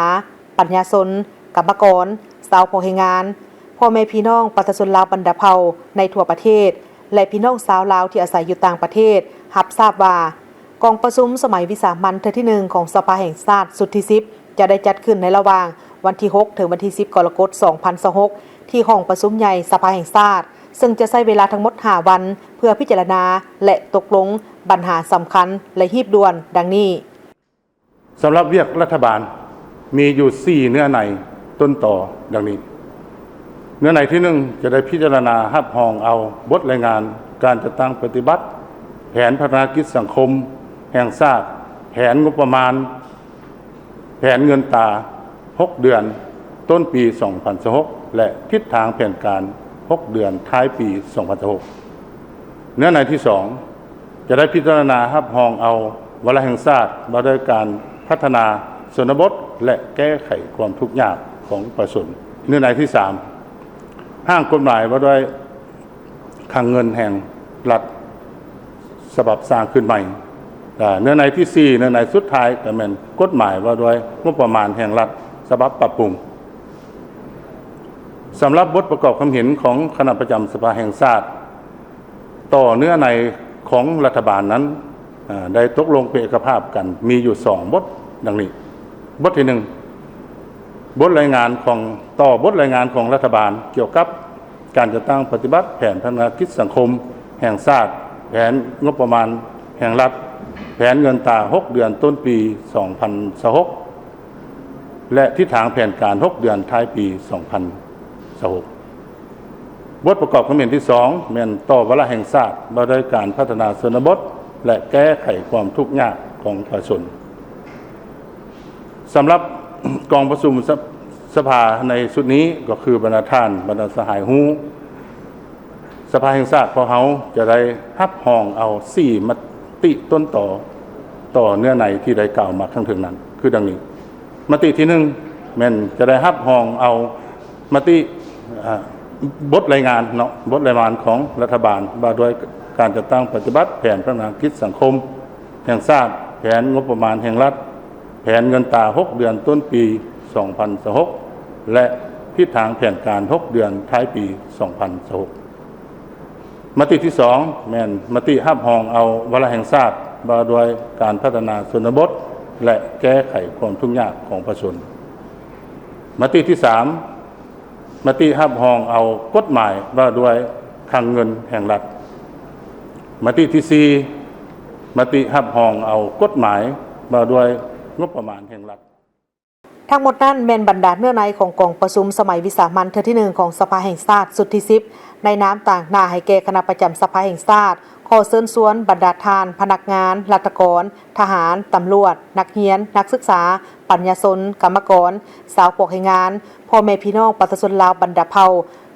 ปัญญาชนกรรมกรชาวผู้ให้งานพ่อแม่พี่น้องประชาชนลาวบรรดาเผ่าในทั่วประเทศและพี่น้องชาวลาวที่อาศัยอยู่ต่างประเทศรับทราบว่ากองประชุมสมัยวิสามัญเทื่อที่1ของสภาแห่งชาติสุดที่10จะได้จัดขึ้นในระหว่างวันที่6ถึงวันที่10กรกฎาคม2026ที่ห้องประชุมใหญ่สภาแห่งชาติซึ่งจะใช้เวลาทั้งหมด5วันเพื่อพิจารณาและตกลงปัญหาสำคัญและหีบด่วนดังนี้สำหรับเวียกรัฐบาลมีอยู่4เนื้อในต้นต่อดังนี้เนื้อในที่1จะได้พิจารณารับรองเอาบทรายงานการจัดตั้งปฏิบัติแผนพัฒนากิจสังคมแห่งชาติแผนงบประมาณแผนเงินตรา6 เดือนต้นปี2026และทิศทางแผนการ6 เดือนท้ายปี2026เนื้อในที่2จะได้พิจารณารับรองเอาวาระแห่งชาติว่าด้วยการพัฒนาชนบทและแก้ไขความทุกข์ยากของประชาชนเนื้อในที่3ร่างกฎหมายว่าด้วยคลังเงินแห่งรัฐฉบับสร้างขึ้นใหม่เนื้อในที่4เนื้อในสุดท้ายก็เป็นกฎหมายว่าด้วยงบประมาณแห่งรัฐฉบับปรับปรุงสำหรับบทประกอบความเห็นของคณะประจำสภาแห่งชาติต่อเนื้อในของรัฐบาลนั้นได้ตกลงเป็นเอกภาพกันมีอยู่2บทดังนี้บทที่1บทรายงานของบทรายงานของรัฐบาลเกี่ยวกับการจัดตั้งปฏิบัติแผนพัฒนากิจสังคมแห่งชาติแผนงบประมาณแห่งรัฐแผนเงินตรา6 เดือนต้นปี2026และทิศทางแผนการ6 เดือนท้ายปี2026บทประกอบความเห็นที่2แม่นต่อวาระแห่งชาติว่าด้วยการพัฒนาชนบทและแก้ไขความทุกข์ยากของประชาชนสำหรับกองประชุมสภาในชุดนี้ก็คือบรรดาท่านบรรดาสหายฮู้สภาแห่งชาติพอเฮาจะได้รับรองเอา4มติต้นต่อเนื้อในที่ได้กล่าวมาข้างถึงนั้นคือดังนี้มติที่1แม่นจะได้รับรองเอามติ บทรายงานเนาะบทรายงานของรัฐบาลว่าด้วยการจัดตั้งปฏิบัติแผนพัฒนากิจสังคมแห่งชาติแผนงบประมาณแห่งรัฐแผนเงินตรา6 เดือนต้นปี 2026 และทิศทางแผนการ6 เดือนท้ายปี 2026 มติที่ 2 แม่นมติรับรองเอาวาระแห่งชาติว่าด้วยการพัฒนาชนบทและแก้ไขความทุกข์ยากของประชาชนมติที่ 3 มติรับรองเอากฎหมายว่าด้วยคลังเงินแห่งรัฐมติที่ 4 มติรับรองเอากฎหมายว่าด้วยงบประมาณแห่งรัฐ ทั้งหมดนั้นแม่นบรรดาเนื้อในของกองประชุมสมัยวิสามัญเทื่อที่1ของสภาแห่งชาติสุดที่10ในน้ำต่างหน้าให้แก่คณะประจำสภาแห่งชาติขอเชิญชวนบรรดาทานพนักงานราชการทหารตำรวจนักเรียนนักศึกษาปัญญาชนกรรมกรสาวพวกแรงงานพ่อแม่พี่น้องประชาชนลาวบรรดาเผ่า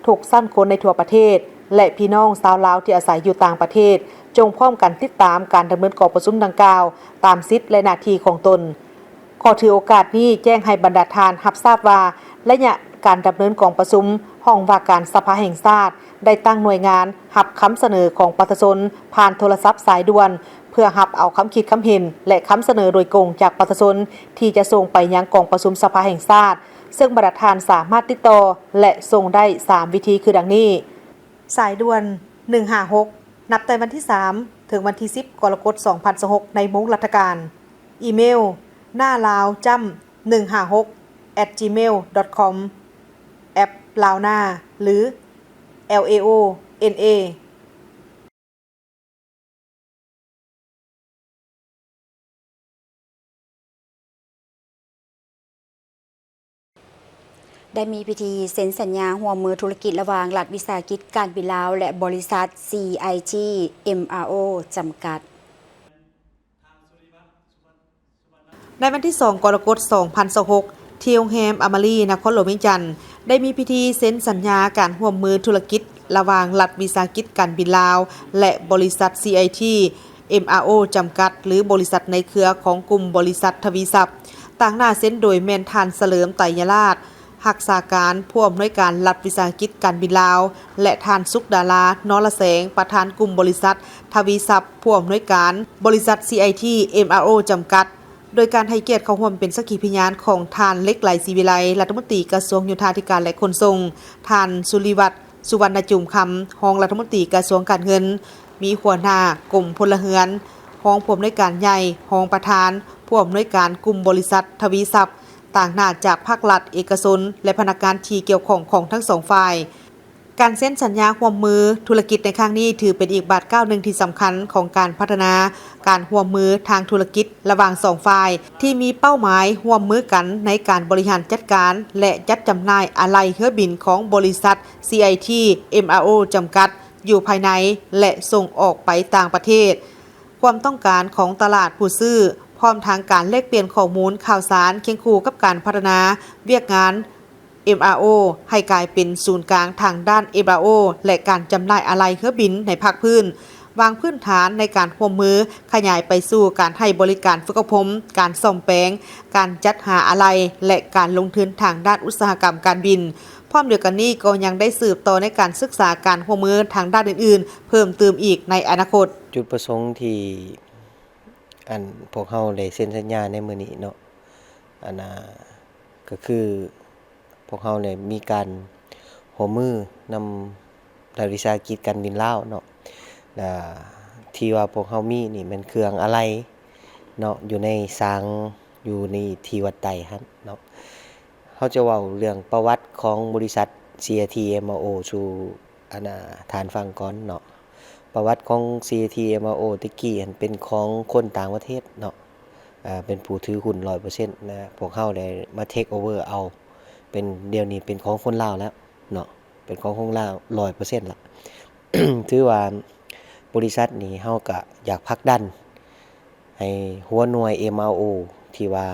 ทุกสั้นคนในทั่วประเทศและพี่น้องชาวลาวที่อาศัยอยู่ต่างประเทศจงพร้อมกันติดตามการดำเนินกองประชุมดังกล่าวตามสิทธิและหน้าที่ของตนขอถือโอกาสนี้แจ้งให้บรรดาทานรับทราบว่าระยะการดำเนินกองประชุมห้องว่าการสภาแห่งชาติได้ตั้งหน่วยงานรับคำเสนอของประชาชนผ่านโทรศัพท์สายด่วนเพื่อรับเอาคำคิดคำเห็นและคำเสนอโดยตรงจากประชาชนที่จะส่งไปยังกองประชุมสภาแห่งชาติซึ่งบรรดาทานสามารถติดต่อและส่งได้3วิธีคือดังนี้สายด่วน156นับแต่วันที่3ถึงวันที่10กรกฎาคม2026ในมุ้งราชการอีเมลหน้าลาวจ้ำ156@gmail.com แอปลาวหน้าหรือ LAONA ได้มีพิธีเซ็นสัญญาร่วมมือธุรกิจระหว่างรัฐวิสาหกิจการบินลาวและบริษัท CIG MRO จำกัดในวันที่2กรกฎาคม2026ที่โรงแรมอมารีนครหลวงเวียงจันทน์ได้มีพิธีเซ็นสัญญาการร่วมมือธุรกิจระหว่างรัฐวิสาหกิจการบินลาวและบริษัท CIT MRO จำกัดหรือบริษัทในเครือของกลุ่มบริษัททวีทรัพย์ต่างหน้าเซ็นโดยแม่นทานเสลิมไตรยราชรักษาการผู้อำนวยการรัฐวิสาหกิจการบินลาวและทานสุขดารานรแสงประธานกลุ่มบริษัททวีทรัพย์ผู้อำนวยการบริษัท CIT MRO จำกัดโดยการให้เกียรติเข้าร่วมเป็นสักขีพยานของทานเล็กไหลศรีวิไลรัฐมนตรีกระทรวงโยธาธิการและขนส่งทานสุริวัฒน์สุวรรณจุมคำรองรัฐมนตรีกระทรวงการเงินมีหัวหน้ากรมพลเรือนรองผู้อำนวยการใหญ่รองประธานผู้อำนวยการกลุ่มบริษัททวีทรัพย์ต่างหน้าจากภาครัฐเอกชนและพนักงานที่เกี่ยวข้องของทั้งสองฝ่ายการเซ็นสัญญาร่วมมือธุรกิจในครั้งนี้ถือเป็นอีกบาทก้าวหนึ่งที่สำคัญของการพัฒนาการร่วมมือทางธุรกิจระหว่างสองฝ่ายที่มีเป้าหมายร่วมมือกันในการบริหารจัดการและจัดจำหน่ายอะไหล่เครื่องบินของบริษัท CIT MRO จำกัดอยู่ภายในและส่งออกไปต่างประเทศความต้องการของตลาดผู้ซื้อพร้อมทางการแลกเปลี่ยนข้อมูลข่าวสารเคียงคู่กับการพัฒนาเวียกงานMRO ให้กลายเป็นศูนย์กลางทางด้าน MRO และการจำหน่ายอะไหล่เครื่องบินในภาคพื้นวางพื้นฐานในการร่วมมือขยายไปสู่การให้บริการฝึกอบรมการซ่อมแปลงการจัดหาอะไหล่และการลงทุนทางด้านอุตสาหกรรมการบินพร้อมเดียวกันนี้ก็ยังได้สืบต่อในการศึกษาการร่วมมือทางด้านอื่นๆเพิ่มเติมอีกในอนาคตจุดประสงค์ที่พวกเราได้เซ็นสัญญาในมื้อนี้เนาะก็คือพวกเราเนี่ยมีการร่วมมือนำรัฐวิสาหกิจการบินลาวเนาะที่ว่าพวกเรามีนี่มันเครื่องอะไรเนาะอยู่ในสางอยู่ในที่วัดไตหั่นเนาะเขาจะเว้าเรื่องประวัติของบริษัท CIT MRO สู่ฐานฟังก่อนเนาะประวัติของ CIT MRO ตะกี้หันเป็นของคนต่างประเทศเนาะเป็นผู้ถือหุ้น 100% นะพวกเราได้มาเทคโอเวอร์เอาเป็นเดี๋ยวนี้เป็นของคนลาวแล้วเนาะเป็นของคนลาว 100% ละ ถือว่าบริษัทนี้เฮาก็อยากผลักดันให้หัวหน่วย MRO ที่ว่า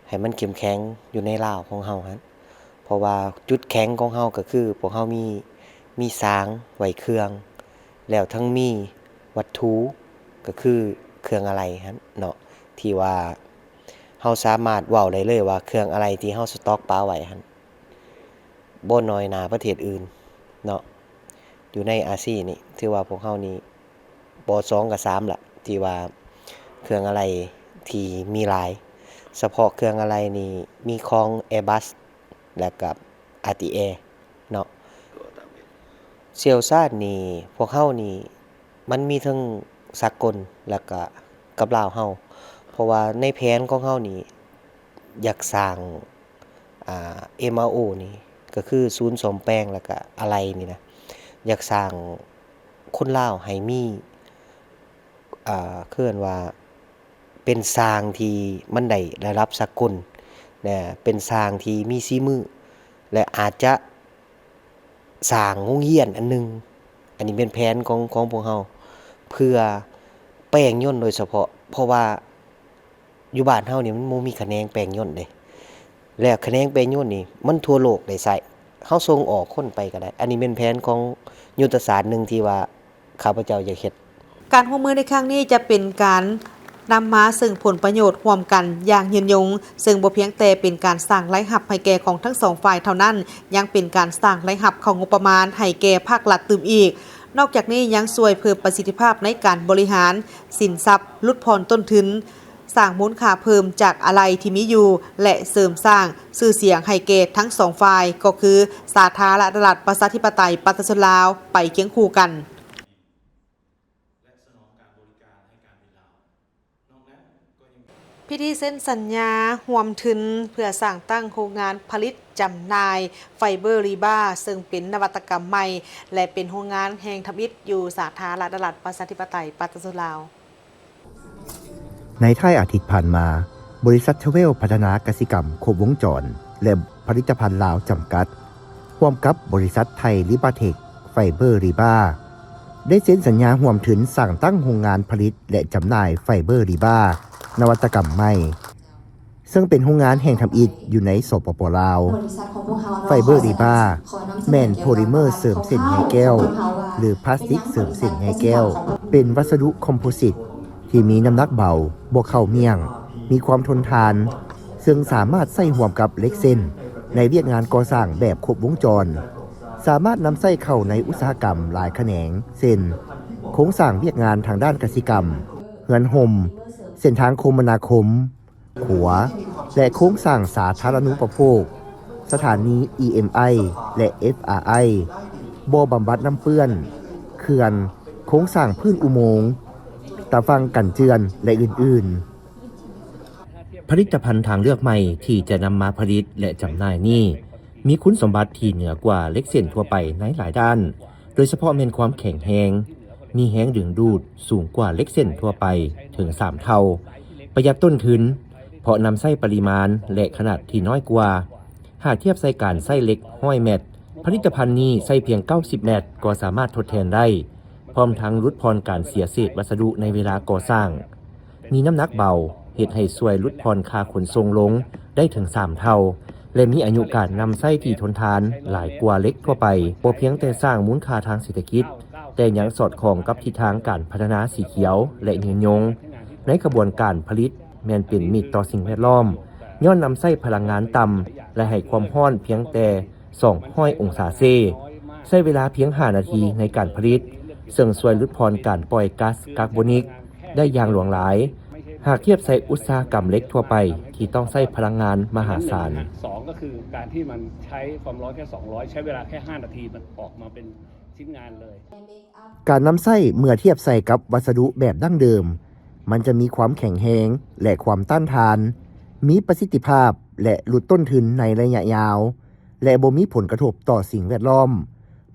ให้มันเข้มแข็งอยู่ในลาวของเฮาหั่นเพราะว่าจุดแข็งของเฮาก็คือพวกเฮามีสางไว้เครื่องแล้วทั้งมีวัตถุก็คือเครื่องอะไรหั่นเนาะที่ว่าเฮาสามารถเว้าได้เลยว่าเครื่องอะไรที่เฮาสต็อกปาไว้หั่น บ่น้อยหน้าประเทศอื่นเนาะอยู่ในอาเซียนนี่ถือว่าพวกเฮานี่บ่2กับ3ล่ะที่ว่าเครื่องอะไรที่มีหลายเฉพาะเครื่องอะไรนี่มีของ Airbus และกับ RTX เนาะเชี่ยวชาญนี่พวกเฮานี่มันมีทั้งสากลแล้วก็กับลาวเฮาเพราะว่าในแผนของเฮานี่อยากสร้างMRO นี่ก็คือศูนย์ซ่อมแปลงแล้วก็อะไรนี่นะอยากสร้างคนลาวให้มีคือว่าเป็นสร้างที่มันได้ระดับสากลนะเป็นสร้างที่มีฝีมือและอาจจะสร้างโรงเรียนอันหนึงอันนี้เป็นแผนของพวกเฮาเพื่อแปลงยนต์โดยเฉพาะเพราะว่าอยู่บ้านเฮานี่มันบ่มีแขนงแปลงยนต์เด้แล้วแขนงแปลงยนต์นี่มันทั่วโลกได้ใช้เฮาส่งออกคนไปก็ได้อันนี้เป็นแผนของยุทธศาสตร์หนึ่งที่ว่าข้าพเจ้าอยากเฮ็ด การร่วมมือในครั้งนี้จะเป็นการนำมาซึ่งผลประโยชน์ร่วมกันอย่างยืนยงซึ่งบ่เพียงแต่เป็นการสร้างรายรับให้แก่ของทั้งสองฝ่ายเท่านั้นยังเป็นการสร้างรายรับของงบประมาณให้แก่ภาครัฐตื่มอีกนอกจากนี้ยังช่วยเพิ่มประสิทธิภาพในการบริหารสินทรัพย์ลดผ่อนต้นทุนสร้างมูลค่าเพิ่มจากอะไรที่มีอยู่และเสริมสร้างชื่อเสียงให้แก่ทั้งสองฝ่ายก็คือสาธารณรัฐประชาธิปไตยประชาชนลาวไปเคียงคู่กันพิธีเซ็นสัญญาร่วมทุนเพื่อสร้างตั้งโรงงานผลิตจำหน่ายไฟเบอร์รีบาซึ่งเป็นนวัตกรรมใหม่และเป็นโรงงานแห่งทำอิฐอยู่สาธารณรัฐประชาธิปไตยประชาชนลาวในท้ายอาทิตย์ผ่านมา บริษัทเทเวลพัฒนากสิกรรมครบวงจรและผลิตภัณฑ์ลาวจำกัดร่วมกับบริษัทไทยลิบาเทคไฟเบอร์รีบาได้เซ็นสัญญาร่วมทุนสร้างตั้งโรงงานผลิตและจำหน่ายไฟเบอร์รีบานวัตกรรมใหม่ซึ่งเป็นโรงงานแห่งทำอิฐอยู่ในสปป.ลาวไฟเบอร์รีบาแม่นโพลิเมอร์เสริมเส้นใยแก้วหรือพลาสติกเสริมเส้นใยแก้วเป็นวัสดุคอมโพสิตที่มีน้ำหนักเบาบ่เข้าเมี่ยงมีความทนทานซึ่งสามารถใส่ร่วมกับเหล็กเส้นในเวียกงานก่อสร้างแบบครบวงจรสามารถนำใส่เข้าในอุตสาหกรรมหลายแขนงเช่นโครงสร้างเวียกงานทางด้านกสิกรรมเฮือนห่มเส้นทางคมนาคมขัวและโครงสร้างสาธารณูปโภคสถานี EMI และ FRI บ่อบำบัดน้ำเปื้อนเขื่อนโครงสร้างพื้นอุโมงค์ตาฟังกันเจือนและอื่นๆผลิตภัณฑ์ทางเลือกใหม่ที่จะนำมาผลิตและจำหน่ายนี้มีคุณสมบัติที่เหนือกว่าเหล็กเส้นทั่วไปในหลายด้านโดยเฉพาะเป็นความแข็งแรงมีแรงดึงดูดสูงกว่าเหล็กเส้นทั่วไปถึง3 เท่าประหยัดต้นทุนเพราะนำไส้ปริมาณและขนาดที่น้อยกว่าหากเทียบไส้การไส้เล็ก100 เมตรผลิตภัณฑ์นี้ใส่เพียง90 เมตรก็สามารถทดแทนได้พร้อมทั้งลดพรการเสียเศษวัสดุในเวลาก่อสร้างมีน้ำหนักเบาเฮ็ดให้ช่วยลดพรค่าขนส่งลงได้ถึง3 เท่าและมีอายุการนำไส้ที่ทนทานหลายกว่าเหล็กทั่วไปบ่เพียงแต่สร้างมูลค่าทางเศรษฐกิจแต่ยังสอดคล้องกับทิศทางการพัฒนาสีเขียวและยืนยงในกระบวนการผลิตแม้นเป็นมิตรต่อสิ่งแวดล้อมย้อนนำไส้พลังงานต่ำและให้ความร้อนเพียงแต่200 องศาเซใช้เวลาเพียง5 นาทีในการผลิตซึ่งช่วยลดพรการปล่อยก๊าซคาร์บอนิกได้อย่างหลวงหลายหากเทียบใส่อุตสาหกรรมเล็กทั่วไปที่ต้องใช้พลังงานมหาศาล2ก็คือการที่มันใช้ความร้อนแค่200ใช้เวลาแค่5 นาทีมันออกมาเป็นชิ้นงานเลยการนำไส้เมื่อเทียบใส่กับวัสดุแบบดั้งเดิมมันจะมีความแข็งแรงและความต้านทานมีประสิทธิภาพและลดต้นทุนในระยะยาวและบ่มีผลกระทบต่อสิ่งแวดล้อม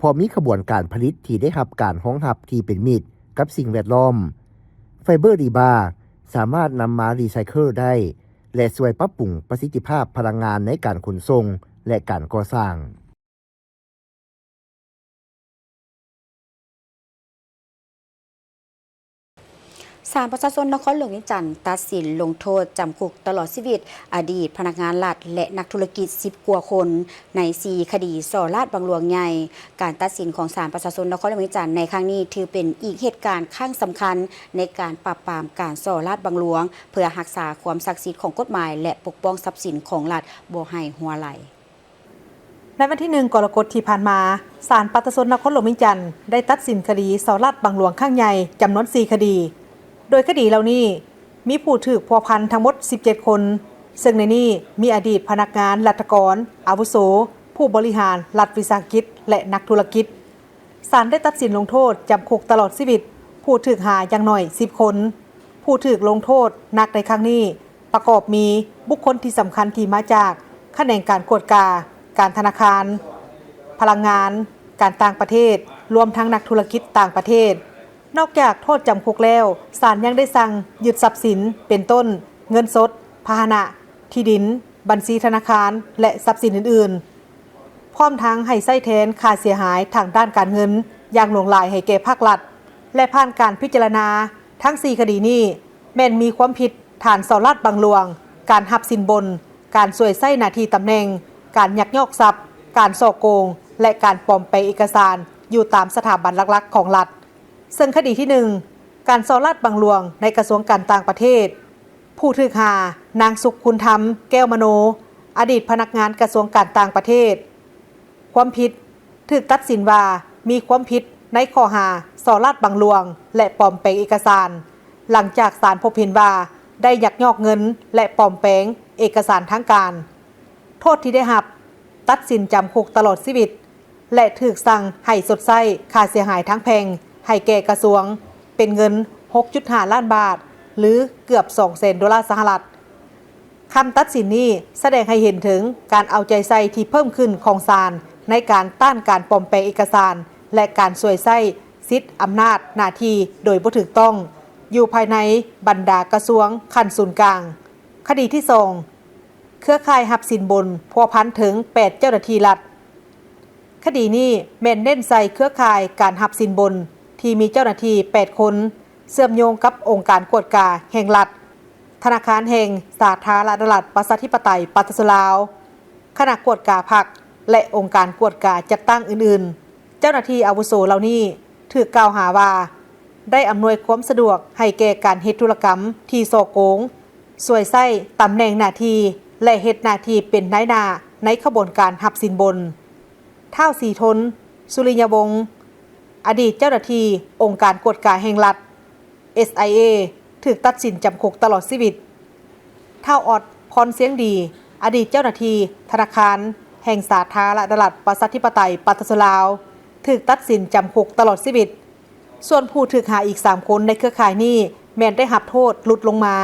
พอมีขบวนการผลิตที่ได้รับการรองรับที่เป็นมิตรกับสิ่งแวดล้อมไฟเบอร์รีบาสามารถนำมารีไซเคิลได้และช่วยปรับปรุงประสิทธิภาพพลังงานในการขนส่งและการก่อสร้าง ศาลประชาชนนครหลวงวิจันทร์ตัดสินลงโทษจำคุกตลอดชีวิตอดีตพนักงานรัฐและนักธุรกิจ10 กว่าคนใน4 คดีส่อราชบังหลวงใหญ่การตัดสินของศาลประชาชนนครหลวงวิจันทร์ในครั้งนี้ถือเป็นอีกเหตุการณ์ครั้งสำคัญในการปราบปรามการส่อราชบังหลวงเพื่อรักษาความศักดิ์สิทธิ์ของกฎหมายและปกป้องทรัพย์สินของรัฐบ่ให้หัวไหล ในวันที่ 1 กรกฎาคมที่ผ่านมาศาลปัตตสนนครหลวงเวียงจันทน์ได้ตัดสินคดีสอรัฐบางหลวงข้างใหญ่จำนวน 4 คดี โดยคดีเหล่านี้มีผู้ถูกพัวพันทั้งหมด 17 คน ซึ่งในนี้มีอดีตพนักงานรัฐกรอาวุโส ผู้บริหารรัฐวิสาหกิจและนักธุรกิจศาลได้ตัดสินลงโทษจำคุกตลอดชีวิตผู้ถูกหาอย่างน้อย 10 คน ผู้ถูกลงโทษหนักในครั้งนี้ประกอบมีบุคคลที่สำคัญที่มาจากแขนงการกวดการธนาคาร พลังงาน การต่างประเทศ รวมทั้งนักธุรกิจต่างประเทศ นอกจากโทษจำคุกแล้วศาลยังได้สั่งยึดทรัพย์สินเป็นต้น เงินสด พาหนะ ที่ดิน บัญชีธนาคาร และทรัพย์สินอื่นๆ พร้อมทั้งให้ใช้แทนค่าเสียหายทางด้านการเงินอย่างหลวงหลายให้แก่ภาครัฐ และผ่านการพิจารณาทั้ง 4 คดีนี้แม้นมีความผิดฐานสอรัฐบางหลวง การหับสินบน การสวยไส้หน้าที่ตำแหน่ง การยักยอกทรัพย์ การส่อโกง และการปลอมแปลงเอกสารอยู่ตามสถาบันหลักๆของรัฐ ซึ่งคดีที่ 1 การสอรัฐบางหลวงในกระทรวงการต่างประเทศ ผู้ถูกหานางสุขคุณธรรม แก้วมโน อดีตพนักงานกระทรวงการต่างประเทศ ความผิดถูกตัดสินว่ามีความผิดในข้อหาสอรัฐบางหลวงและปลอมแปลงเอกสาร หลังจากศาลพบเห็นว่าได้ยักยอกเงินและปลอมแปลงเอกสารทางการ โทษที่ได้รับตัดสินจำคุกตลอดชีวิตและถูกสั่งให้ชดใช้ค่าเสียหายทั้งแพงให้แก่กระทรวงเป็นเงิน 6.5 ล้านบาทหรือเกือบ 200,000 ดอลลาร์สหรัฐคำตัดสินนี้แสดงให้เห็นถึงการเอาใจใส่ที่เพิ่มขึ้นของศาลในการต้านการปลอมแปลงเอกสารและการสวยไส้สิทธิอำนาจหน้าที่โดยบ่ถูกต้องอยู่ภายในบรรดากระทรวงขั้นศูนย์กลางคดีที่ 2 เครือข่ายหับสินบนพัวพันถึง 8 เจ้าหน้าที่รัฐคดีนี้แม่นเน้นใส่เครือข่ายการหับสินบนที่มีเจ้าหน้าที่ 8 คนเชื่อมโยงกับองค์การกวดกาแห่งรัฐธนาคารแห่งสาธารณรัฐประชาธิปไตยปัตตสลาวคณะกวดกาพรรคและองค์การกวดกาจัดตั้งอื่นๆเจ้าหน้าที่อาวุโสเหล่านี้ถูกกล่าวหาว่าได้อำนวยความสะดวกให้แก่การเฮ็ดธุรกรรมที่ส่อโกงสวยไส้ตำแหน่งหน้าที่และเฮ็ดหน้าที่เป็นนายหน้าในขบวนการหับสินบนท้าวสีทน สุริยวงศ์อดีตเจ้าหน้าที่องค์การกวดกาแห่งรัฐ SIA ถูกตัดสินจำคุกตลอดชีวิตท้าวออดพรเสียงดีอดีตเจ้าหน้าที่ธนาคารแห่งสาธารณรัฐประชาธิปไตยปัตตสลาวถูกตัดสินจำคุกตลอดชีวิตส่วนผู้ถูกหาอีก 3 คนในเครือข่ายนี้แม้นได้รับโทษลดลงมา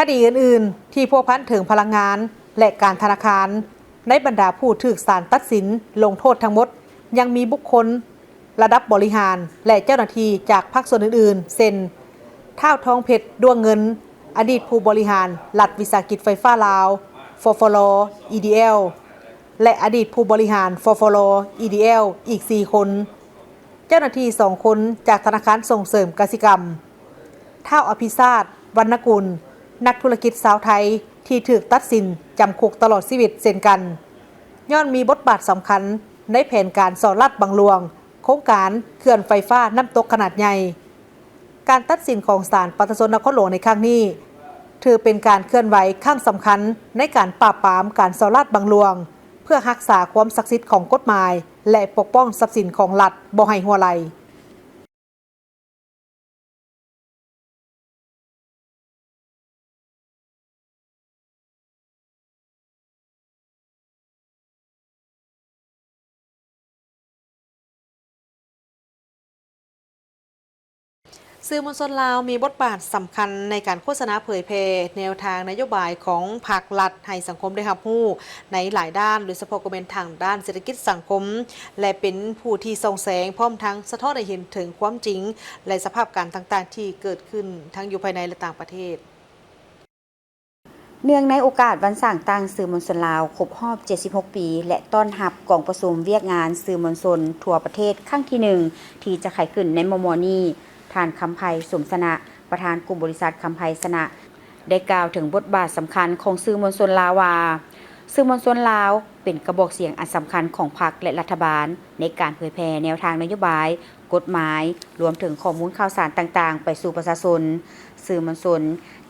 คดีอื่นๆที่พัวพันถึงพลังงานและการธนาคารในบรรดาผู้ถูกศาลตัดสินลงโทษทั้งหมดยังมีบุคคลระดับบริหารและเจ้าหน้าที่จากภาคส่วนอื่นๆเช่นท้าวทองเพชรดวงเงินอดีตผู้บริหารรัฐวิสาหกิจไฟฟ้าลาวฟฟล EDL และอดีตผู้บริหารฟฟล EDL อีก 4 คนเจ้าหน้าที่ 2 คนจากธนาคารส่งเสริมกสิกรรมท้าวอภิชาติวรรณกุลนักธุรกิจสาวไทยที่ถูกตัดสินจำคุกตลอดชีวิตเช่นกันย้อนมีบทบาทสำคัญในแผนการสอรัฐบางหลวงโครงการเขื่อนไฟฟ้าน้ำตกขนาดใหญ่การตัดสินของศาลปัตตสนนครหลวงในครั้งนี้ถือเป็นการเคลื่อนไหวครั้งสำคัญในการปราบปรามการสอรัฐบางหลวงเพื่อรักษาความศักดิ์สิทธิ์ของกฎหมายและปกป้องทรัพย์สินของรัฐบ่ให้หัวไหลสื่อมวลชนลาวมีบทบาทสำคัญในการโฆษณาเผยแพร่แนวทางนโยบายของภาครัฐให้สังคมได้รับรู้ในหลายด้านโดยเฉพาะก็เป็นทางด้านเศรษฐกิจสังคมและเป็นผู้ที่ส่องแสงพร้อมทั้งสะท้อนให้เห็นถึงความจริงและสภาพการต่างๆที่เกิดขึ้นทั้งอยู่ภายในและต่างประเทศเนื่องในโอกาสวันสร้างตั้งสื่อมวลชนลาวครบรอบ 76 ปีและต้อนรับกองประชุมเวียกงานสื่อมวลชนทั่วประเทศครั้งที่ 1ที่จะไขขึ้นในมม.นี้ท่านคำไพสมสนะประธานกลุ่มบริษัทคำไพสนะได้กล่าวถึงบทบาทสำคัญของสื่อมวลชนลาวว่าสื่อมวลชนลาวเป็นกระบอกเสียงอันสำคัญของพรรคและรัฐบาลในการเผยแพร่แนวทางนโยบายกฎหมายรวมถึงข้อมูลข่าวสารต่างๆไปสู่ประชาชนสื่อมวลชน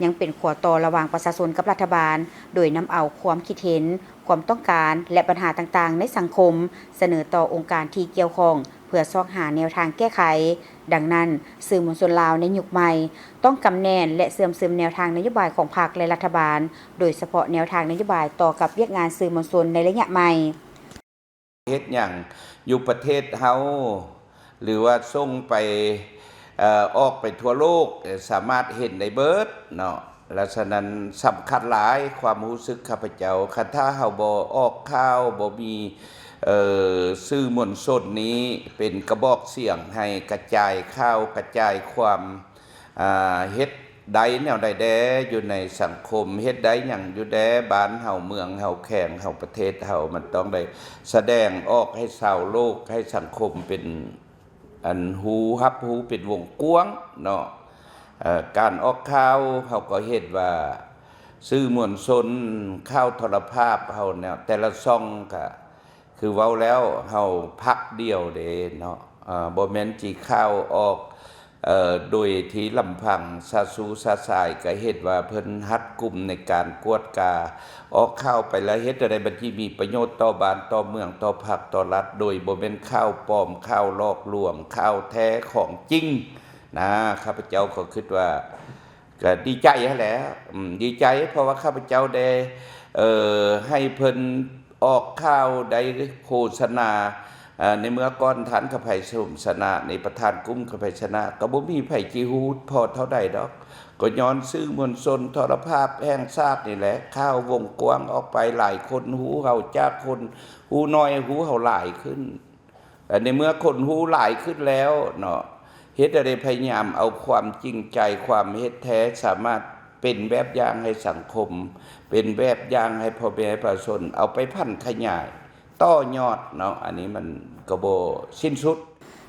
ยังเป็นขั้วต่อระหว่างประชาชนกับรัฐบาลโดยนำเอาความคิดเห็น ความต้องการและปัญหาต่างๆในสังคมเสนอต่อองค์การที่เกี่ยวข้องเพื่อซอกหาแนวทางแก้ไขดังนั้นสื่อมวลชนลาวในยุคใหม่ต้องกำแนนและเสื่อมซึมแนวทางนโยบายของพรรคและรัฐบาลโดยเฉพาะแนวทางนโยบายต่อกับเวียกงานสื่อมวลชนในระยะใหม่เฮ็ดหยังอยู่ประเทศเฮาหรือว่าส่งไปออกไปทั่วโลกสามารถเห็นได้เบิดเนาะและฉะนั้นสำคัญหลายความรู้สึกข้าพเจ้าคันถ้าเฮาบ่ออกข่าวบ่มีสื่อมวลชนนี้เป็นกระบอกเสียงให้กระจายข่าวกระจายความเฮ็ดใดแนวใดแดอยู่ในสังคมเฮ็ดใดหยังอยู่แดบ้านเฮาเมืองเฮาแข่งเฮาประเทศเฮามันต้องได้แสดงออกให้ชาวโลกให้สังคมเป็นอันหูรับหูเป็นวงกว้างเนาะการออกข่าวเฮาก็เห็นว่าสื่อมวลชนข่าวโทรภาพเฮาเนี่ยแต่ละช่องก็คือเว้าแล้วเฮาพักเดียวเด้เนาะบ่แม่นสิข่าวออกโดยที่ลำพังซาซูซาสายก็เฮ็ดว่าเพิ่นฮัดกลุ่มในการกวดกาออกข่าวไปแล้วเฮ็ดอะไรบัดที่มีประโยชน์ต่อบ้านต่อเมืองต่อภาคต่อรัฐโดยบ่แม่นข่าวปลอมข่าวลอกลวงข่าวแท้ของจริงนะข้าพเจ้าก็คิดว่าก็ดีใจแหละดีใจเพราะว่าข้าพเจ้าได้ให้เพิ่นออกข่าวได้โฆษณาในเมื่อก่อนฐานขภัยสมสนะในประธานกุ้มขภัยชนะก็บ่มีไผจีฮูดพอเท่าใดดอกก็ย้อนสื่อมวลชนโทรภาพแห่งชาตินี่แหละข่าววงกว้างออกไปหลายคนหูเฮาจากคนหูน้อยหูเฮาหลายขึ้นแต่ในเมื่อคนหูหลายขึ้นแล้วเนาะเฮ็ดได้พยายามเอาความจริงใจความเฮ็ดแท้สามารถเป็นแบบอย่างให้สังคมเป็นแบบอย่างให้พ่อแม่ประชาชนเอาไปพันขยายต่อยอดเนาะอันนี้มันก็บ่สิ้นสุด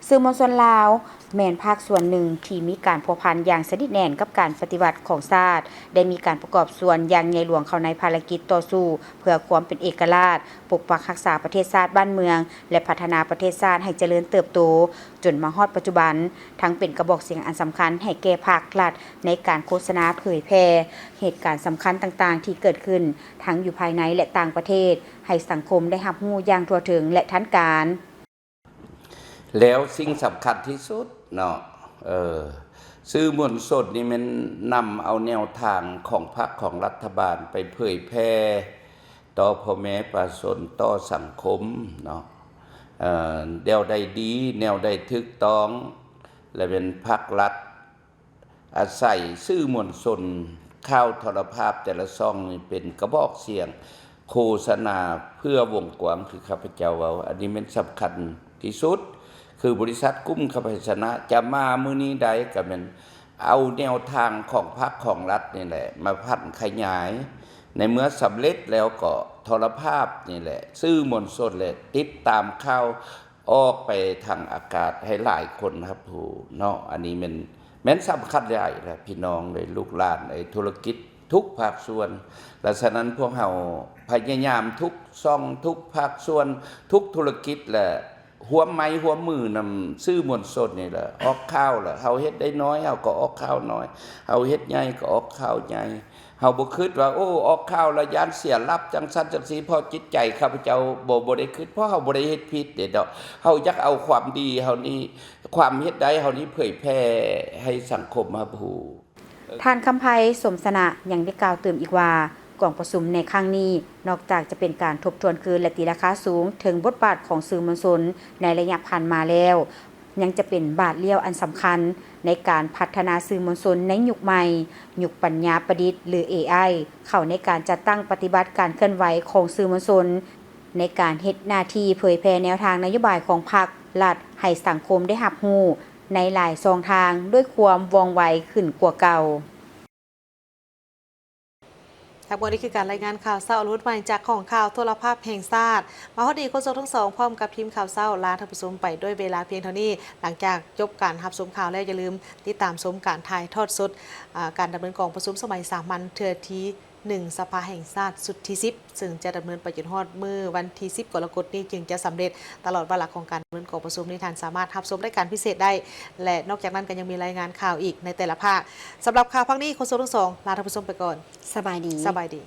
สื่อมวลชนลาวแม่นภาคส่วนหนึ่งที่มีการพัวพันอย่างสนิทแน่นกับการปฏิวัติของชาติได้มีการประกอบส่วนอย่างใหญ่หลวงเข้าในภารกิจต่อสู้เพื่อความเป็นเอกราชปกปักรักษาประเทศชาติบ้านเมืองและพัฒนาประเทศชาติให้เจริญเติบโตจนมาฮอดปัจจุบันทั้งเป็นกระบอกเสียงอันสำคัญให้แก่ภาครัฐในการโฆษณาเผยแพร่เหตุการณ์สำคัญต่างๆที่เกิดขึ้นทั้งอยู่ภายในและต่างประเทศให้สังคมได้รับรู้อย่างทั่วถึงและทันการแล้วสิ่งสำคัญที่สุดเนาะสื่อมวลชนนี่มันนำเอาแนวทางของพรรคของรัฐบาลไปเผยแพร่ต่อพ่อแม่ประชาชนต่อสังคมเนาะแนวใดดีแนวใดถูกต้องและเป็นพรรครัฐอาศัยสื่อมวลชนข่าวโทรภาพแต่ละช่องนี่เป็นกระบอกเสียงโฆษณาเพื่อวงกว้างคือข้าพเจ้าว่าอันนี้มันสำคัญที่สุดคือบริษัทกุ้มขภัยชนะจะมามื้อนี้ใดก็แม่นเอาแนวทางของพรรคของรัฐนี่แหละมาพัฒนาขยายในเมื่อสำเร็จแล้วก็โทรภาพนี่แหละสื่อมวลชนเลยติดตามข่าวออกไปทางอากาศให้หลายคนครับผู้เนาะอันนี้มันแม้นสำคัญใหญ่แหละพี่น้องเลยลูกหลานในธุรกิจทุกภาคส่วนและฉะนั้นพวกเราพยายามทุกช่องทุกภาคส่วนทุกธุรกิจแหละหัวไม้หัวมือนำซื้อมวลชนนี่แหละออกข้าวล่ะเฮาเฮ็ดได้น้อยเฮาก็ออกข้าวน้อยเฮาเฮ็ดใหญ่ก็ออกข้าวใหญ่เฮาบ่คิดว่าโอ้ออกข้าวแล้วยานเสียรับจังซั่นจังซี่เพราะจิตใจข้าพเจ้าบ่ได้คิดเพราะเฮาบ่ได้เฮ็ดผิดเด้ดอกเฮาอยากเอาความดีเฮานี้ความเฮ็ดใดเฮานี้เผยแพร่ให้สังคมรับรู้ท่านคำไพสมสนะยังได้กล่าวเติมอีกว่ากล่องประชุมในครั้งนี้นอกจากจะเป็นการทบทวนคืนและตีราคาสูงถึงบทบาทของสื่อมวลชนในระยะผ่านมาแล้วยังจะเป็นบาทเลี้ยวอันสำคัญในการพัฒนาสื่อมวลชนในยุคใหม่ยุคปัญญาประดิษฐ์หรือ AI เข้าในการจัดตั้งปฏิบัติการเคลื่อนไหวของสื่อมวลชนในการเฮ็ดหน้าที่เผยแพร่แนวทางนโยบายของพรรครัฐให้สังคมได้รับรู้ในหลายช่องทางด้วยความว่องไวขึ้นกว่าเก่าครับวันนี้คือการรายงานข่าวเศร้ารุ่นใหม่จากของข่าวโทรภาพแห่งชาติมาพอดีโฆษกทั้งสองพร้อมกับทีมข่าวเศร้าลาท่านผู้ชมไปด้วยเวลาเพียงเท่านี้หลังจากจบการรับชมข่าวแล้วอย่าลืมติดตามชมการถ่ายทอดสดการดำเนินกองประชุมสมัยสามัญเทื่อที่1สภาแห่งชาติสุดที่10ซึ่งจะดำเนินไปจนฮอดมื้อวันที่10กรกฎาคมนี้จึงจะสำเร็จตลอดเวลาของการดำเนินกองประชุมนี้ท่านสามารถรับชมรายการพิเศษได้และนอกจากนั้นก็ยังมีรายงานข่าวอีกในแต่ละภาคสำหรับข่าวภาคนี้โฆษกทั้งสองลาท่านผู้ชมไปก่อนสบายดี